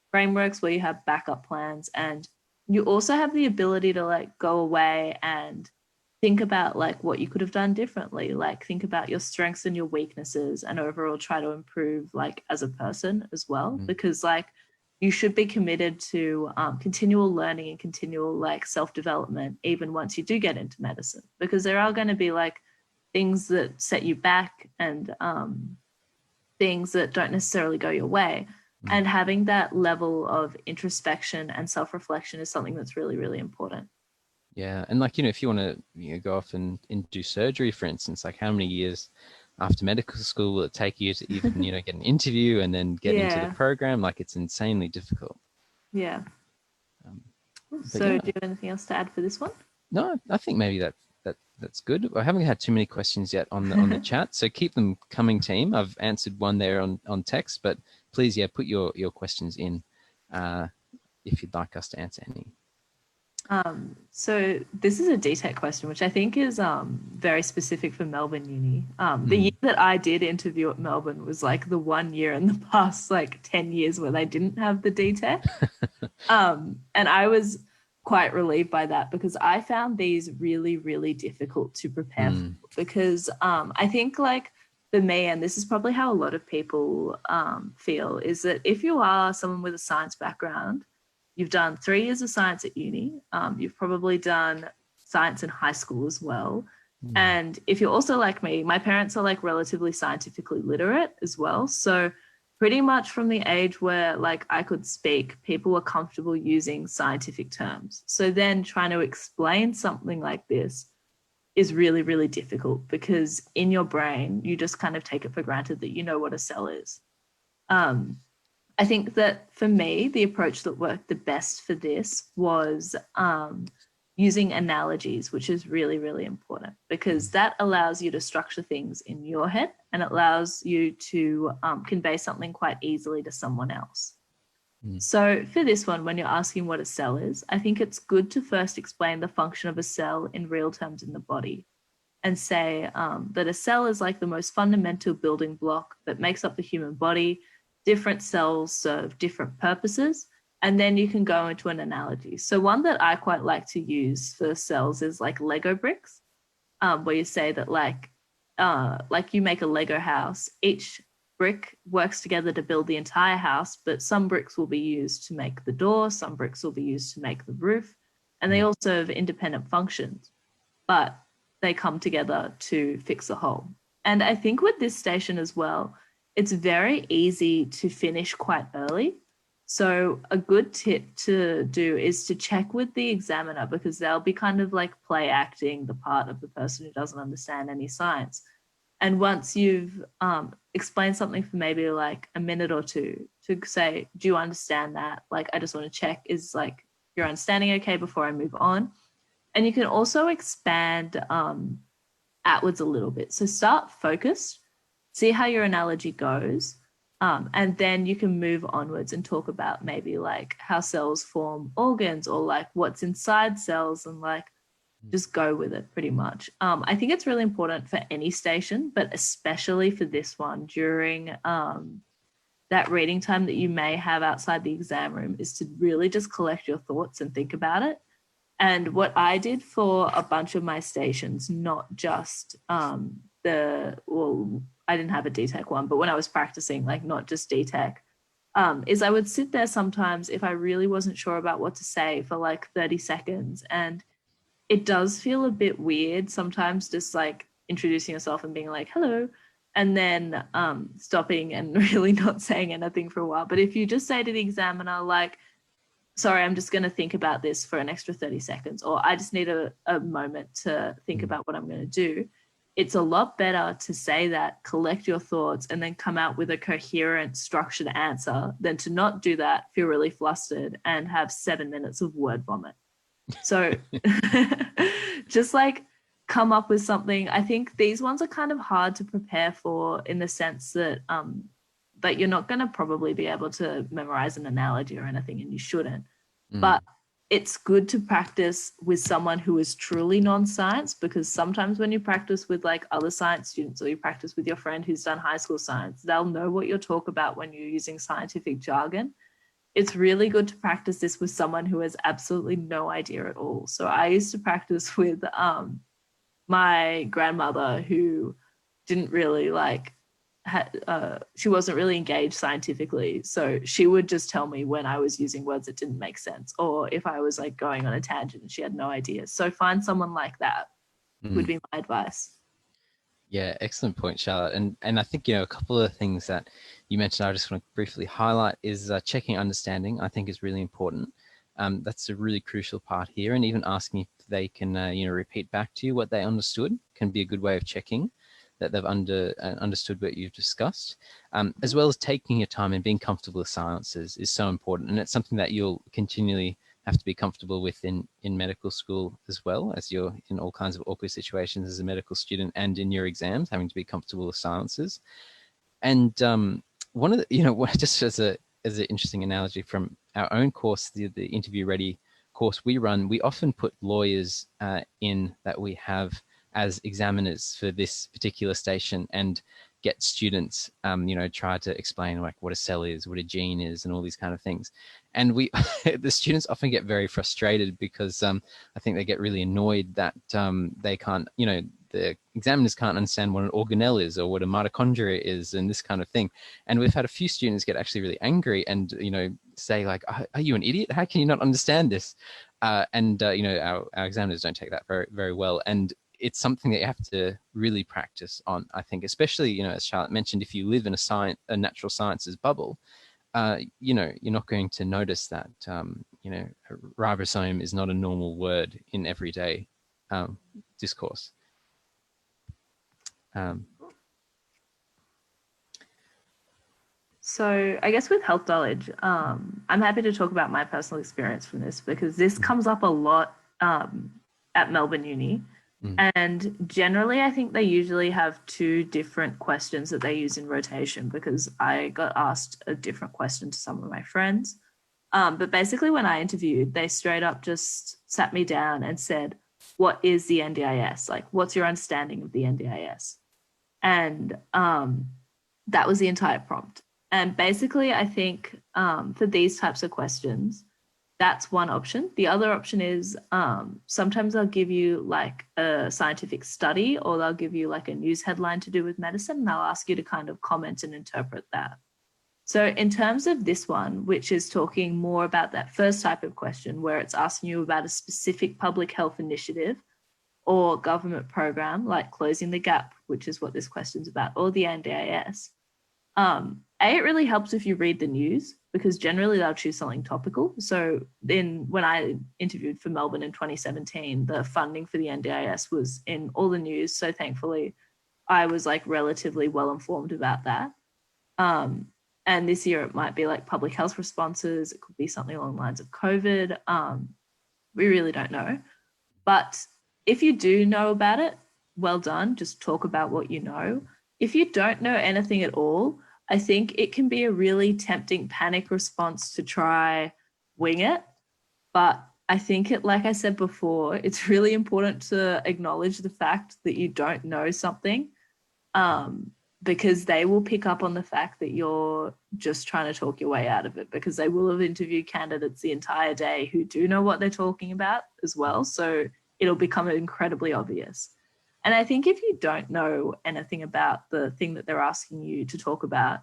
frameworks where you have backup plans, and you also have the ability to like go away and think about like what you could have done differently, like think about your strengths and your weaknesses, and overall try to improve like as a person as well, because like you should be committed to continual learning and continual like self-development even once you do get into medicine, because there are going to be like things that set you back and things that don't necessarily go your way. And having that level of introspection and self-reflection is something that's really, really important. Yeah, and like if you want to go off and do surgery, for instance, like how many years after medical school will it take you to even get an interview and then get into the program? Like it's insanely difficult. Yeah. So do you have anything else to add for this one? No, I think maybe that's good. I haven't had too many questions yet on the chat, so keep them coming, team. I've answered one there on text, but please, put your questions in if you'd like us to answer any. So this is a DTEC question, which I think is very specific for Melbourne Uni. The year that I did interview at Melbourne was like the 1 year in the past like 10 years where they didn't have the DTEC. And I was quite relieved by that, because I found these really, really difficult to prepare for, because I think like for me, and this is probably how a lot of people feel, is that if you are someone with a science background, you've done 3 years of science at uni. You've probably done science in high school as well. And if you're also like me, my parents are like relatively scientifically literate as well. So pretty much from the age where like I could speak, people were comfortable using scientific terms. So then trying to explain something like this is really, really difficult, because in your brain, you just kind of take it for granted that you know what a cell is. I think that for me, the approach that worked the best for this was using analogies, which is really, really important, because that allows you to structure things in your head and it allows you to convey something quite easily to someone else. So for this one, when you're asking what a cell is, I think it's good to first explain the function of a cell in real terms in the body, and say that a cell is like the most fundamental building block that makes up the human body. Different cells serve different purposes, and then you can go into an analogy. So one that I quite like to use for cells is like Lego bricks, where you say that like you make a Lego house, each brick works together to build the entire house, but some bricks will be used to make the door, some bricks will be used to make the roof, and they all serve independent functions, but they come together to fix the whole. And I think with this station as well, it's very easy to finish quite early. So a good tip to do is to check with the examiner, because they'll be kind of like play acting the part of the person who doesn't understand any science. And once you've explained something for maybe like a minute or two, to say, do you understand that? Like, I just want to check, is like your understanding okay before I move on? And you can also expand outwards a little bit. So start focused, see how your analogy goes, and then you can move onwards and talk about maybe like how cells form organs, or like what's inside cells, and like just go with it pretty much. I think it's really important for any station, but especially for this one, during that reading time that you may have outside the exam room, is to really just collect your thoughts and think about it. And what I did for a bunch of my stations, not just I didn't have a DTEC one, but when I was practicing, like not just DTEC, is I would sit there sometimes if I really wasn't sure about what to say for like 30 seconds. And it does feel a bit weird sometimes, just like introducing yourself and being like, hello, and then stopping and really not saying anything for a while. But if you just say to the examiner, like, sorry, I'm just going to think about this for an extra 30 seconds, or I just need a moment to think about what I'm going to do, it's a lot better to say that, collect your thoughts, and then come out with a coherent, structured answer, than to not do that, feel really flustered, and have 7 minutes of word vomit. So just like come up with something. I think these ones are kind of hard to prepare for, in the sense that you're not going to probably be able to memorize an analogy or anything, and you shouldn't. But it's good to practice with someone who is truly non-science, because sometimes when you practice with like other science students, or you practice with your friend who's done high school science, they'll know what you'll talk about when you're using scientific jargon. It's really good to practice this with someone who has absolutely no idea at all. So I used to practice with my grandmother, who didn't really like, she wasn't really engaged scientifically. So she would just tell me when I was using words that didn't make sense, or if I was like going on a tangent and she had no idea. So find someone like that would be my advice. Yeah, excellent point, Charlotte. And I think, a couple of things that you mentioned, I just want to briefly highlight is checking understanding. I think is really important. That's a really crucial part here. And even asking if they can, repeat back to you what they understood can be a good way of checking that they've understood what you've discussed. As well as taking your time and being comfortable with silences is so important. And it's something that you'll continually have to be comfortable with in medical school, as well as you're in all kinds of awkward situations as a medical student, and in your exams, having to be comfortable with silences. And one of the, just as an interesting analogy from our own course, the Interview Ready course we run, we often put lawyers in that we have as examiners for this particular station, and get students, try to explain like what a cell is, what a gene is, and all these kind of things. And the students often get very frustrated, because I think they get really annoyed that they can't, the examiners can't understand what an organelle is, or what a mitochondria is, and this kind of thing. And we've had a few students get actually really angry and, say like, are you an idiot? How can you not understand this? Our examiners don't take that very, very well. And it's something that you have to really practice on, I think, especially, as Charlotte mentioned, if you live in a natural sciences bubble, you're not going to notice that, ribosome is not a normal word in everyday discourse. So I guess with health knowledge, I'm happy to talk about my personal experience from this, because this comes up a lot at Melbourne Uni. And generally, I think they usually have two different questions that they use in rotation, because I got asked a different question to some of my friends. But basically, when I interviewed, they straight up just sat me down and said, what is the NDIS? Like, what's your understanding of the NDIS? And that was the entire prompt. And basically, I think for these types of questions, that's one option. The other option is sometimes they'll give you like a scientific study, or they'll give you like a news headline to do with medicine, and they'll ask you to kind of comment and interpret that. So in terms of this one, which is talking more about that first type of question, where it's asking you about a specific public health initiative or government program, like Closing the Gap, which is what this question's about, or the NDIS. it really helps if you read the news, because generally they'll choose something topical. So then when I interviewed for Melbourne in 2017, the funding for the NDIS was in all the news. So thankfully I was like relatively well informed about that. And this year it might be like public health responses. It could be something along the lines of COVID. We really don't know. But if you do know about it, well done. Just talk about what you know. If you don't know anything at all, I think it can be a really tempting panic response to try wing it. But I think like I said before, it's really important to acknowledge the fact that you don't know something, because they will pick up on the fact that you're just trying to talk your way out of it, because they will have interviewed candidates the entire day who do know what they're talking about as well. So it'll become incredibly obvious. And I think if you don't know anything about the thing that they're asking you to talk about,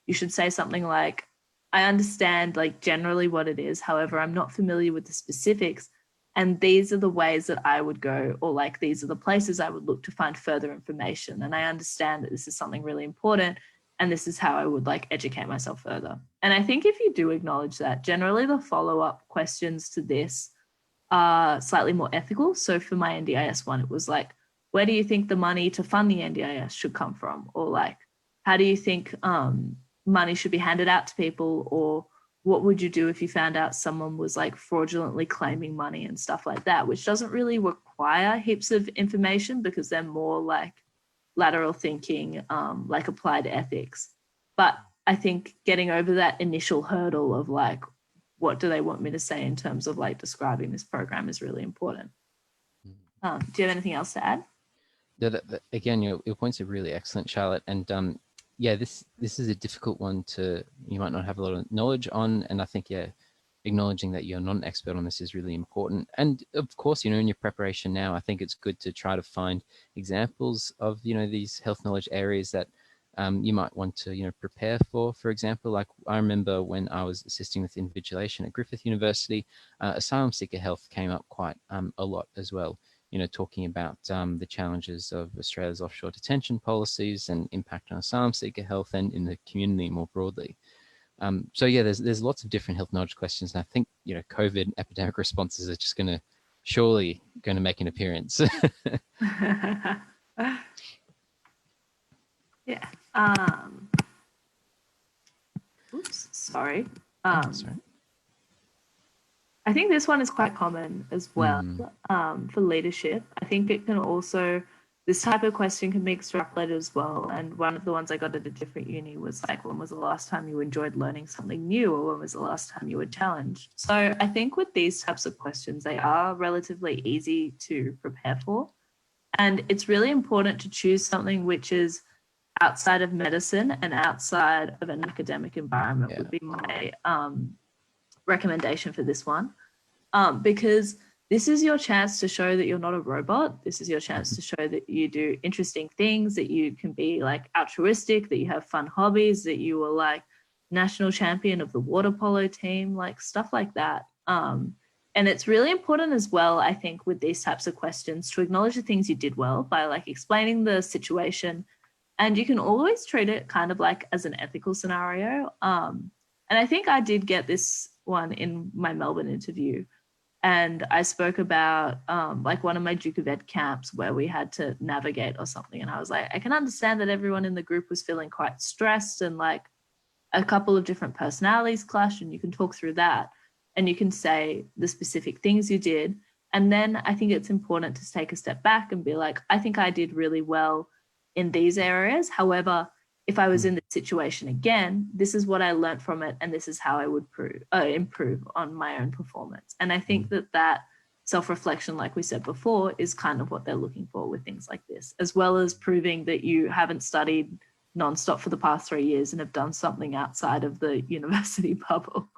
you should say something like, I understand like generally what it is. However, I'm not familiar with the specifics. And these are the ways that I would go, or like, these are the places I would look to find further information. And I understand that this is something really important. And this is how I would like educate myself further. And I think if you do acknowledge that, generally the follow-up questions to this are slightly more ethical. So for my NDIS one, it was like, where do you think the money to fund the NDIS should come from? Or like, how do you think money should be handed out to people? Or what would you do if you found out someone was like fraudulently claiming money and stuff like that, which doesn't really require heaps of information because they're more like lateral thinking, like applied ethics. But I think getting over that initial hurdle of like, what do they want me to say in terms of like describing this program is really important. Do you have anything else to add? Again, your points are really excellent, Charlotte. And yeah, this is a difficult one you might not have a lot of knowledge on. And I think, yeah, acknowledging that you're not an expert on this is really important. And of course, in your preparation now, I think it's good to try to find examples of, these health knowledge areas that you might want to, prepare for. For example, like I remember when I was assisting with invigilation at Griffith University, asylum seeker health came up quite a lot as well. Talking about the challenges of Australia's offshore detention policies and impact on asylum seeker health and in the community more broadly. So yeah, there's lots of different health knowledge questions, and I think COVID epidemic responses are just surely going to make an appearance. Yeah. Oops, sorry. Sorry. I think this one is quite common as well for leadership. I think it can also, this type of question can be extrapolated as well. And one of the ones I got at a different uni was like, when was the last time you enjoyed learning something new, or when was the last time you were challenged? So I think with these types of questions, they are relatively easy to prepare for. And it's really important to choose something which is outside of medicine and outside of an academic environment would be my recommendation for this one, because this is your chance to show that you're not a robot. This is your chance to show that you do interesting things, that you can be like altruistic, that you have fun hobbies, that you were like national champion of the water polo team, like stuff like that. And it's really important as well, I think, with these types of questions to acknowledge the things you did well by like explaining the situation. And you can always treat it kind of like as an ethical scenario. And I think I did get this one in my Melbourne interview. And I spoke about like one of my Duke of Ed camps where we had to navigate or something. And I was like, I can understand that everyone in the group was feeling quite stressed and like a couple of different personalities clashed, and you can talk through that and you can say the specific things you did. And then I think it's important to take a step back and be like, I think I did really well in these areas. However, if I was in this situation again, this is what I learned from it, and this is how I would improve on my own performance. And I think that self-reflection, like we said before, is kind of what they're looking for with things like this, as well as proving that you haven't studied nonstop for the past 3 years and have done something outside of the university bubble.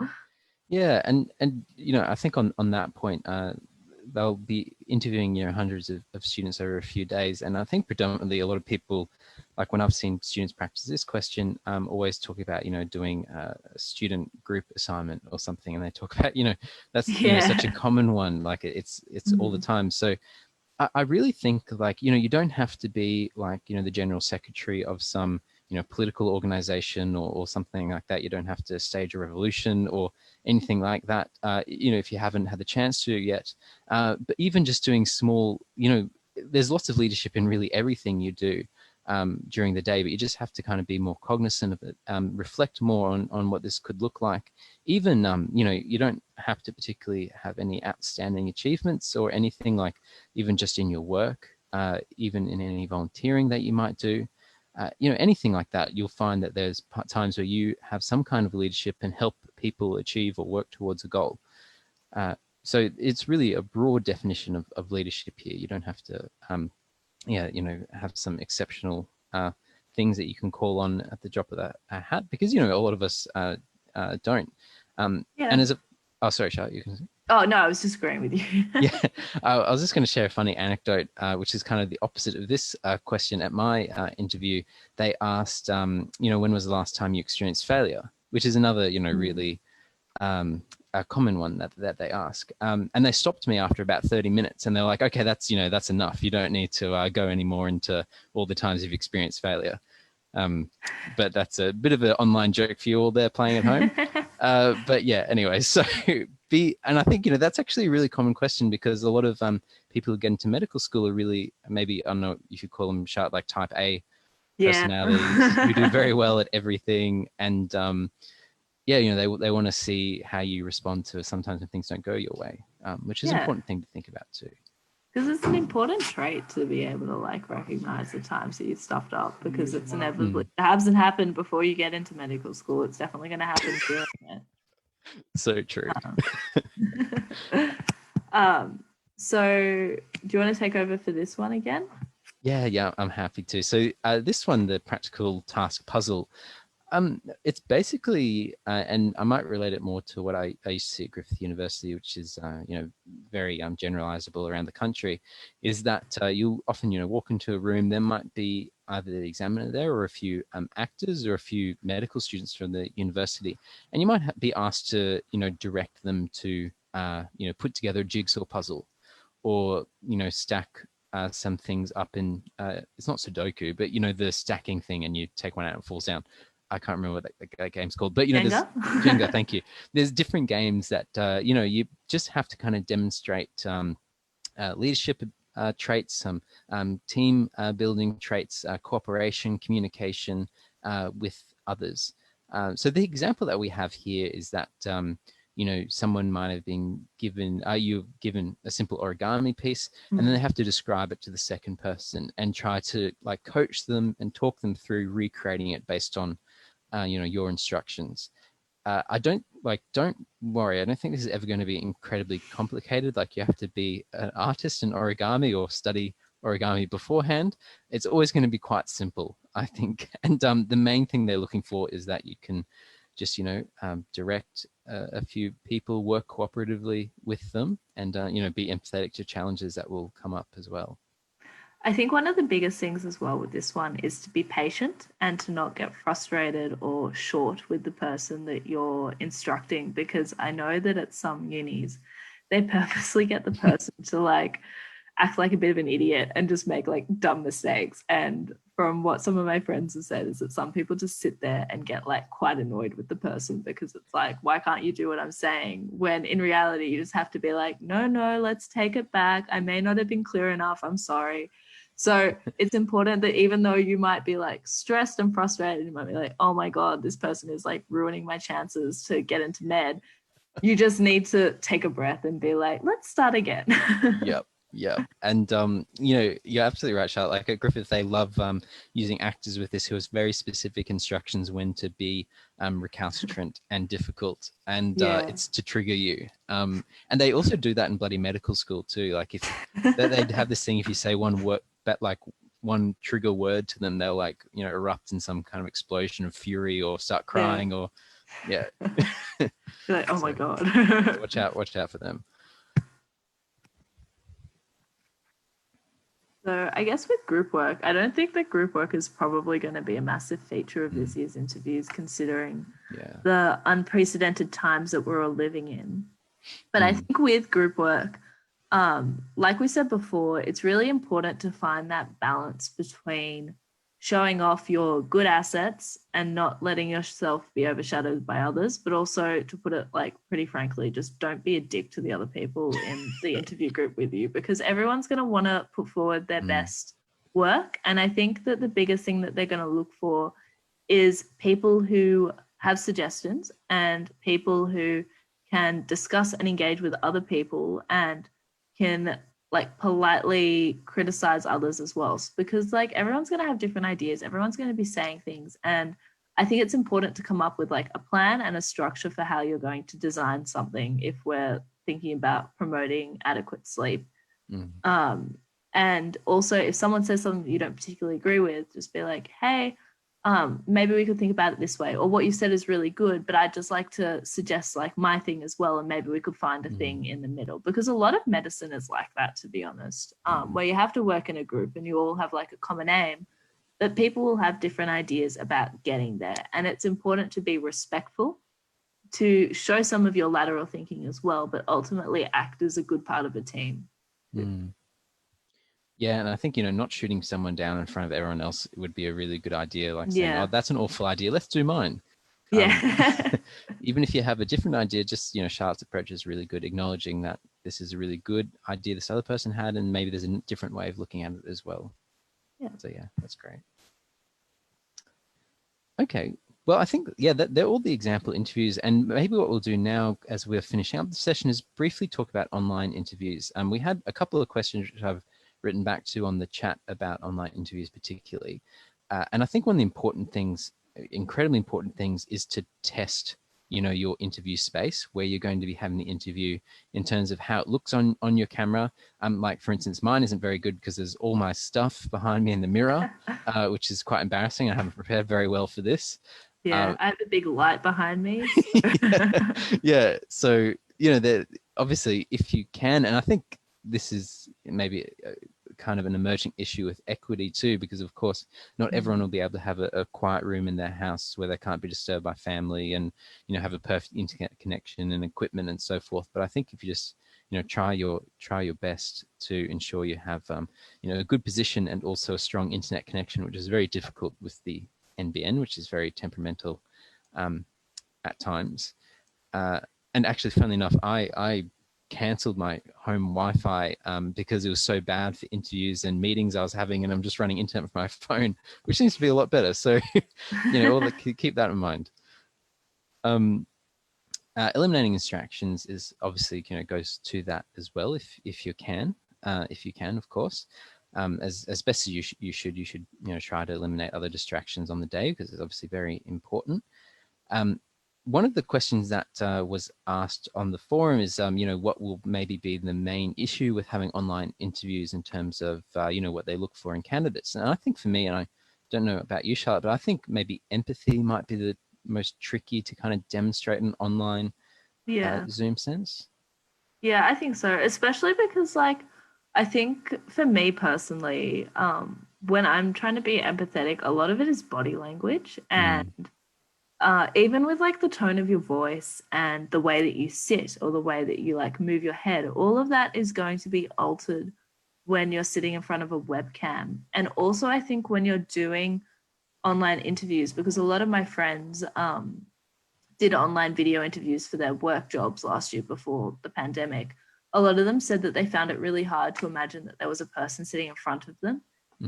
Yeah, and I think on that point, they'll be interviewing hundreds of students over a few days, and I think predominantly a lot of people, like when I've seen students practice this question, always talk about doing a student group assignment or something, and they talk about that's such a common one, like it's all the time. So I really think like you don't have to be like the general secretary of some political organization or something like that. You don't have to stage a revolution or anything like that, if you haven't had the chance to yet. But even just doing small, there's lots of leadership in really everything you do during the day, but you just have to kind of be more cognizant of it, reflect more on what this could look like. Even, you don't have to particularly have any outstanding achievements or anything, like even just in your work, even in any volunteering that you might do. Anything like that, you'll find that there's times where you have some kind of leadership and help people achieve or work towards a goal. So it's really a broad definition of leadership here. You don't have to, have some exceptional things that you can call on at the drop of a hat, because, a lot of us don't. And sorry, Charlotte, you can. Oh, no, I was just agreeing with you. Yeah, I was just going to share a funny anecdote, which is kind of the opposite of this question. At my interview, they asked, when was the last time you experienced failure, which is another, really a common one that they ask. And they stopped me after about 30 minutes and they're like, okay, that's enough. You don't need to go any more into all the times you've experienced failure. But that's a bit of an online joke for you all there playing at home. But yeah, anyway, so and I think, that's actually a really common question, because a lot of people who get into medical school are really, maybe, I don't know if you call them like type A personalities who do very well at everything. And they want to see how you respond to sometimes when things don't go your way, which is an important thing to think about too. Because it's an important trait to be able to recognize the times that you stuffed up, because it's inevitably, it hasn't happened before you get into medical school. It's definitely going to happen during it. So true. So do you want to take over for this one again? Yeah, I'm happy to. So this one, the practical task puzzle, it's basically, and I might relate it more to what I used to see at Griffith University, which is, very generalizable around the country, is that you'll often, walk into a room, there might be either the examiner there or a few actors or a few medical students from the university, and you might be asked to, direct them to, put together a jigsaw puzzle, or, stack some things up in, it's not Sudoku, but, the stacking thing, and you take one out and it falls down. I can't remember what that game's called, but there's Jenga. Thank you. There's different games that you just have to kind of demonstrate leadership traits, some team building traits, cooperation, communication with others. So the example that we have here is that someone might have been given you've given a simple origami piece, and then they have to describe it to the second person and try to coach them and talk them through recreating it based on your instructions. Don't worry. I don't think this is ever going to be incredibly complicated. You have to be an artist in origami or study origami beforehand. It's always going to be quite simple, I think. And the main thing they're looking for is that you can just, direct a few people, work cooperatively with them, and, be empathetic to challenges that will come up as well. I think one of the biggest things as well with this one is to be patient and to not get frustrated or short with the person that you're instructing, because I know that at some unis, they purposely get the person to act like a bit of an idiot and just make dumb mistakes. And from what some of my friends have said is that some people just sit there and get quite annoyed with the person, because it's why can't you do what I'm saying? When in reality, you just have to be no, let's take it back. I may not have been clear enough. I'm sorry. So it's important that even though you might be stressed and frustrated, you might be oh my God, this person is ruining my chances to get into med. You just need to take a breath and be let's start again. Yep. Yeah. And, you're absolutely right, Charlotte. At Griffith, they love using actors with this who has very specific instructions when to be recalcitrant and difficult. And it's to trigger you. And they also do that in bloody medical school too. If they'd have this thing, if you say one word, one trigger word to them, they'll erupt in some kind of explosion of fury or start crying or oh my God. watch out for them. So I guess with group work, I don't think that group work is probably going to be a massive feature of this year's interviews, considering the unprecedented times that we're all living in. But I think with group work, like we said before, it's really important to find that balance between showing off your good assets and not letting yourself be overshadowed by others, but also, to put it like pretty frankly, just don't be a dick to the other people in the interview group with you, because everyone's going to want to put forward their best work. And I think that the biggest thing that they're going to look for is people who have suggestions and people who can discuss and engage with other people and can like politely criticize others as well, because like everyone's going to have different ideas, everyone's going to be saying things, and I think it's important to come up with like a plan and a structure for how you're going to design something if we're thinking about promoting adequate sleep. And also, if someone says something that you don't particularly agree with, just be like, hey, maybe we could think about it this way, or what you said is really good, but I'd just like to suggest like my thing as well, and maybe we could find a thing in the middle. Because a lot of medicine is like that, to be honest, where you have to work in a group and you all have like a common aim, but people will have different ideas about getting there. And it's important to be respectful, to show some of your lateral thinking as well, but ultimately act as a good part of a team. Yeah, and I think, not shooting someone down in front of everyone else would be a really good idea. Like saying, oh, that's an awful idea, let's do mine. Even if you have a different idea, just, Charlotte's approach is really good, acknowledging that this is a really good idea this other person had, and maybe there's a different way of looking at it as well. So yeah, that's great. Okay. Well, I think, they're all the example interviews. And maybe what we'll do now as we're finishing up the session is briefly talk about online interviews. We had a couple of questions which I've written back to on the chat about online interviews particularly. And I think one of the important things, incredibly important things, is to test, your interview space where you're going to be having the interview in terms of how it looks on your camera. Like, for instance, mine isn't very good because there's all my stuff behind me in the mirror, which is quite embarrassing. I haven't prepared very well for this. I have a big light behind me. So, obviously, if you can, and I think this is maybe kind of an emerging issue with equity too, because of course not everyone will be able to have a quiet room in their house where they can't be disturbed by family and have a perfect internet connection and equipment and so forth. But I think if you just try your best to ensure you have a good position and also a strong internet connection, which is very difficult with the NBN, which is very temperamental at times. And actually, funnily enough, I cancelled my home Wi-Fi because it was so bad for interviews and meetings I was having, and I'm just running internet from my phone, which seems to be a lot better. So, keep that in mind. Eliminating distractions is obviously goes to that as well if you can, of course. As best as you should try to eliminate other distractions on the day, because it's obviously very important. One of the questions that was asked on the forum is, what will maybe be the main issue with having online interviews in terms of, what they look for in candidates. And I think for me, and I don't know about you, Charlotte, but I think maybe empathy might be the most tricky to kind of demonstrate in online Zoom sense. Yeah, I think so, especially because I think for me personally, when I'm trying to be empathetic, a lot of it is body language, and even with the tone of your voice and the way that you sit or the way that you move your head, all of that is going to be altered when you're sitting in front of a webcam. And also I think when you're doing online interviews, because a lot of my friends did online video interviews for their work jobs last year before the pandemic, a lot of them said that they found it really hard to imagine that there was a person sitting in front of them,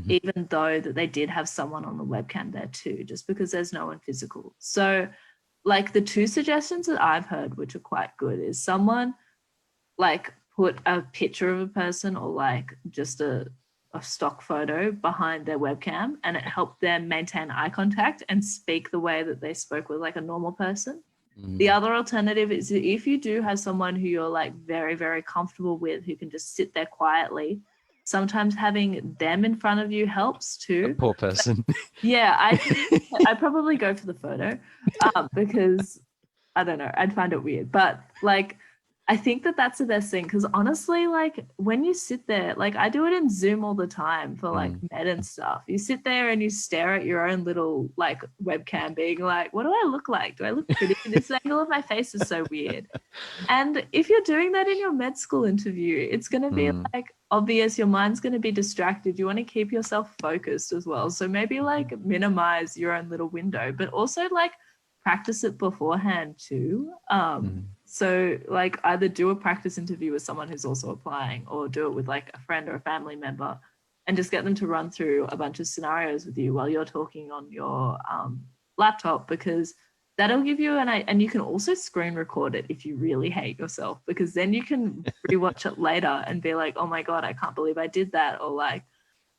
even though that they did have someone on the webcam there too, just because there's no one physical. So the two suggestions that I've heard, which are quite good, is someone put a picture of a person or just a stock photo behind their webcam, and it helped them maintain eye contact and speak the way that they spoke with a normal person. The other alternative is if you do have someone who you're very, very comfortable with, who can just sit there quietly, sometimes having them in front of you helps too. A poor person. Yeah, I'd probably go for the photo because I don't know, I'd find it weird. But I I think that that's the best thing, because honestly, like when you sit there, like I do it in Zoom all the time for like med and stuff. You sit there and you stare at your own little like webcam, being like, what do I look like? Do I look pretty? This angle of my face is so weird. And if you're doing that in your med school interview, it's going to be like obvious. Your mind's going to be distracted. You want to keep yourself focused as well. So maybe like minimize your own little window, but also like practice it beforehand too. So like either do a practice interview with someone who's also applying, or do it with like a friend or a family member, and just get them to run through a bunch of scenarios with you while you're talking on your laptop, because that'll give you and you can also screen record it if you really hate yourself, because then you can rewatch it later and be like, oh my God, I can't believe I did that. Or like,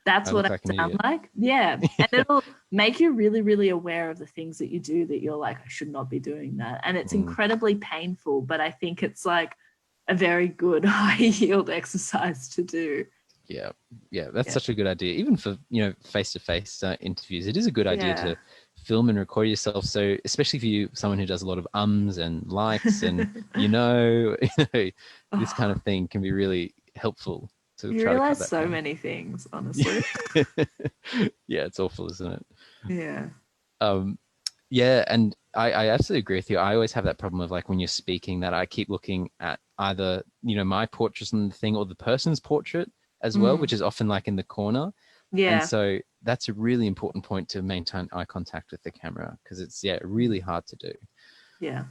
that's what I sound like. Yeah. And it'll make you really, really aware of the things that you do that you're like, I should not be doing that. And it's incredibly painful, but I think it's like a very good high yield exercise to do. Yeah. That's such a good idea. Even for, face-to-face interviews, it is a good idea to film and record yourself. So especially for you, someone who does a lot of ums and likes and, this kind of thing can be really helpful. You realize so many things, honestly. Yeah, it's awful, isn't it? Yeah. And I absolutely agree with you. I always have that problem of like when you're speaking that I keep looking at either, my portrait on the thing or the person's portrait as well, which is often like in the corner. Yeah. And so that's a really important point to maintain eye contact with the camera, because it's really hard to do. Yeah.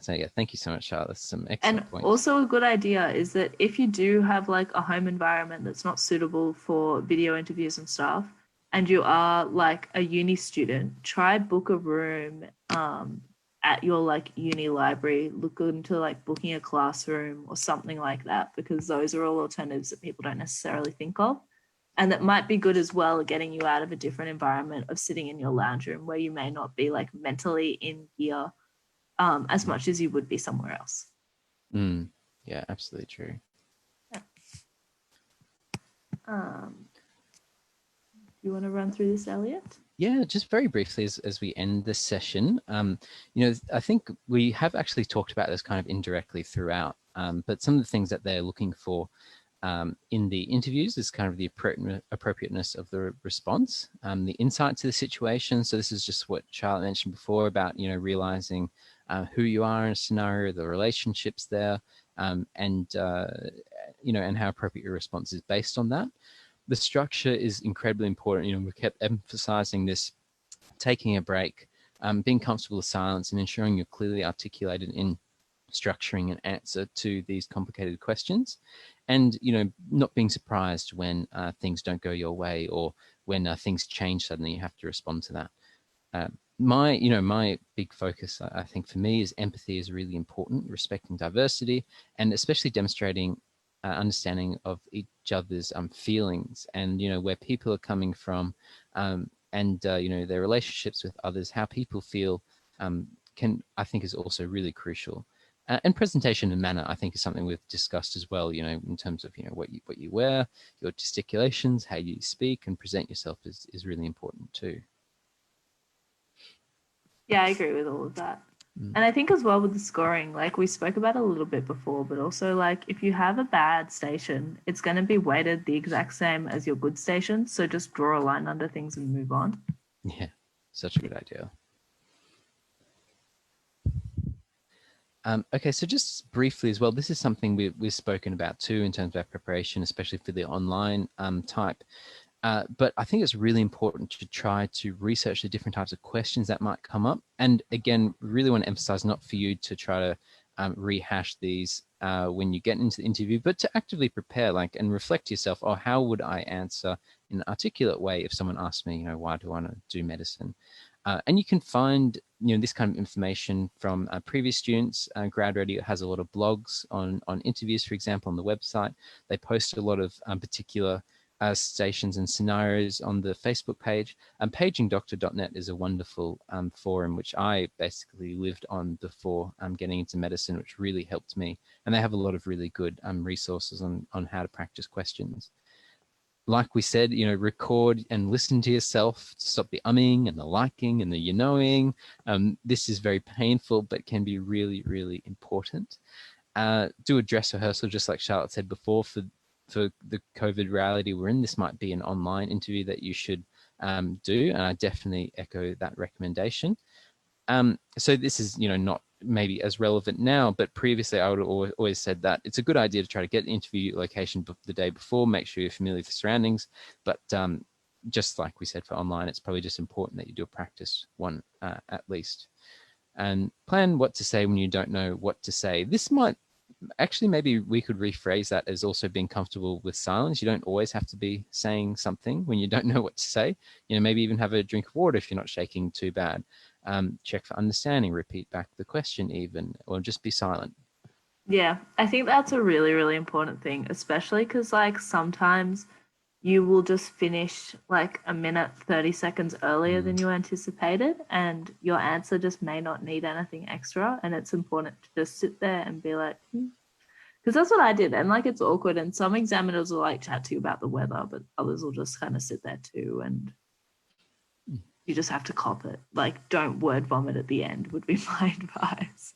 So thank you so much, Charlotte. That's some excellent points. And also a good idea is that if you do have like a home environment that's not suitable for video interviews and stuff, and you are like a uni student, try book a room at your like uni library. Look into like booking a classroom or something like that, because those are all alternatives that people don't necessarily think of. And that might be good as well, getting you out of a different environment of sitting in your lounge room where you may not be like mentally in gear as much as you would be somewhere else. Yeah, absolutely true. Yeah. You want to run through this, Elliot? Yeah, just very briefly as we end this session. I think we have actually talked about this kind of indirectly throughout, but some of the things that they're looking for in the interviews is kind of the appropriateness of the response, the insight to the situation. So this is just what Charlotte mentioned before about, realizing who you are in a scenario, the relationships there, and how appropriate your response is based on that. The structure is incredibly important. We kept emphasizing this, taking a break, being comfortable with silence, and ensuring you're clearly articulated in structuring an answer to these complicated questions, and not being surprised when things don't go your way, or when things change suddenly. You have to respond to that. My big focus, I think, for me, is empathy is really important, respecting diversity, and especially demonstrating understanding of each other's feelings, and where people are coming from, and their relationships with others, how people feel, I think is also really crucial. And presentation and manner, I think, is something we've discussed as well, in terms of what you wear, your gesticulations, how you speak and present yourself is really important too. Yeah, I agree with all of that. And I think as well with the scoring, like we spoke about a little bit before, but also like if you have a bad station, it's going to be weighted the exact same as your good station. So just draw a line under things and move on. Yeah, such a good idea. Okay, so just briefly as well, this is something we've spoken about too in terms of our preparation, especially for the online type. But I think it's really important to try to research the different types of questions that might come up. And again, really want to emphasize not for you to try to rehash these when you get into the interview, but to actively prepare, and reflect to yourself, oh, how would I answer in an articulate way if someone asked me, why do I want to do medicine? And you can find, this kind of information from previous students. GradReady has a lot of blogs on interviews, for example, on the website. They post a lot of particular stations and scenarios on the Facebook page. Pagingdoctor.net is a wonderful forum, which I basically lived on before getting into medicine, which really helped me. And they have a lot of really good resources on how to practice questions. Like we said, record and listen to yourself to stop the umming and the liking and the knowing. This is very painful, but can be really, really important. do a dress rehearsal, just like Charlotte said before, for the COVID reality we're in. This might be an online interview that you should do, and I definitely echo that recommendation. So this is, not maybe as relevant now, but previously I would have always said that it's a good idea to try to get the interview location the day before, make sure you're familiar with the surroundings. But just like we said for online, it's probably just important that you do a practice one at least. And plan what to say when you don't know what to say. This might actually, maybe we could rephrase that as also being comfortable with silence. You don't always have to be saying something when you don't know what to say. Maybe even have a drink of water if you're not shaking too bad. Check for understanding, repeat back the question even, or just be silent. Yeah, I think that's a really, really important thing, especially because like sometimes you will just finish like a minute, 30 seconds earlier than you anticipated, and your answer just may not need anything extra. And it's important to just sit there and be like, because that's what I did. And like it's awkward. And some examiners will like chat to you about the weather, but others will just kind of sit there too. And you just have to cop it. Like, don't word vomit at the end would be my advice.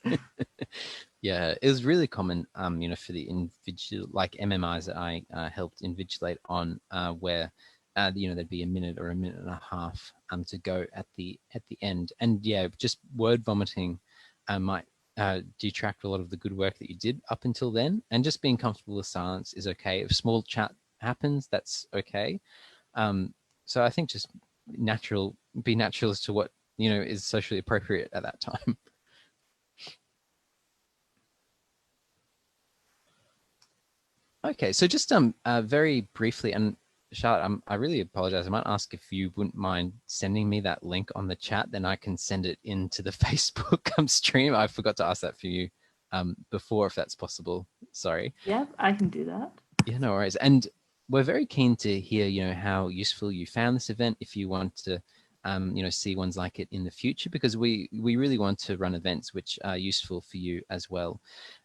Yeah, it was really common, for the invigil, like MMIs that I helped invigilate on, where, there'd be a minute or a minute and a half to go at the end, and yeah, just word vomiting might detract a lot of the good work that you did up until then. And just being comfortable with silence is okay. If small chat happens, that's okay. So I think just be natural as to what is socially appropriate at that time. Okay, so just very briefly, and Charlotte, I really apologize. I might ask if you wouldn't mind sending me that link on the chat, then I can send it into the Facebook stream. I forgot to ask that for you before, if that's possible. Sorry. Yeah, I can do that. Yeah, no worries. And we're very keen to hear, how useful you found this event. If you want to, see ones like it in the future, because we really want to run events which are useful for you as well.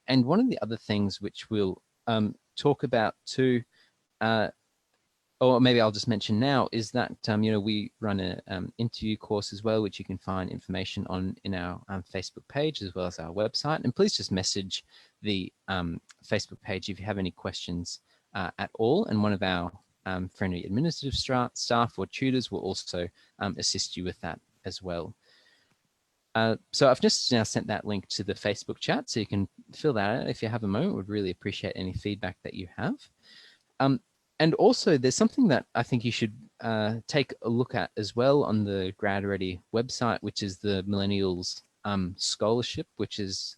And one of the other things which we'll talk about too, or maybe I'll just mention now, is that we run an interview course as well, which you can find information on in our Facebook page as well as our website. And please just message the Facebook page if you have any questions at all, and one of our friendly administrative staff or tutors will also assist you with that as well. So I've just now sent that link to the Facebook chat, so you can fill that out if you have a moment. Would really appreciate any feedback that you have. And also, there's something that I think you should take a look at as well on the GradReady website, which is the Millennials Scholarship, which is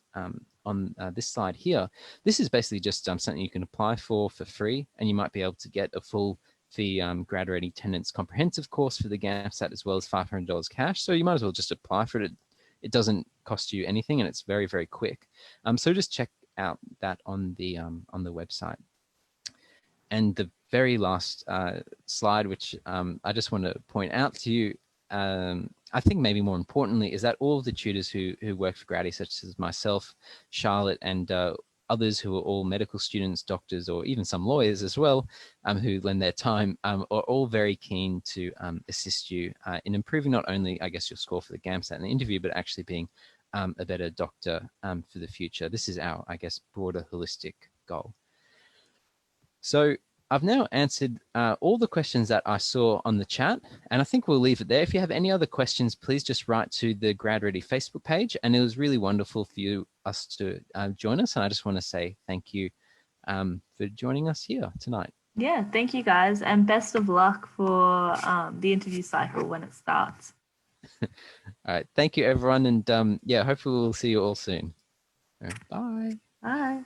on this slide here. This is basically just something you can apply for free, and you might be able to get a full fee GradReady Tenants Comprehensive course for the GAMSAT, as well as $500 cash. So you might as well just apply for it. It doesn't cost you anything, and it's very, very quick. So just check out that on the website. And the very last slide, which I just want to point out to you, I think maybe more importantly, is that all of the tutors who work for GradReady, such as myself, Charlotte, and others who are all medical students, doctors, or even some lawyers as well, who lend their time, are all very keen to assist you in improving not only, I guess, your score for the GAMSAT and the interview, but actually being a better doctor for the future. This is our, I guess, broader holistic goal. So I've now answered all the questions that I saw on the chat, and I think we'll leave it there. If you have any other questions, please just write to the GradReady Facebook page. And it was really wonderful for us to join us. And I just want to say thank you for joining us here tonight. Yeah, thank you guys, and best of luck for the interview cycle when it starts. All right, thank you everyone, and yeah, hopefully we'll see you all soon. All right, bye. Bye.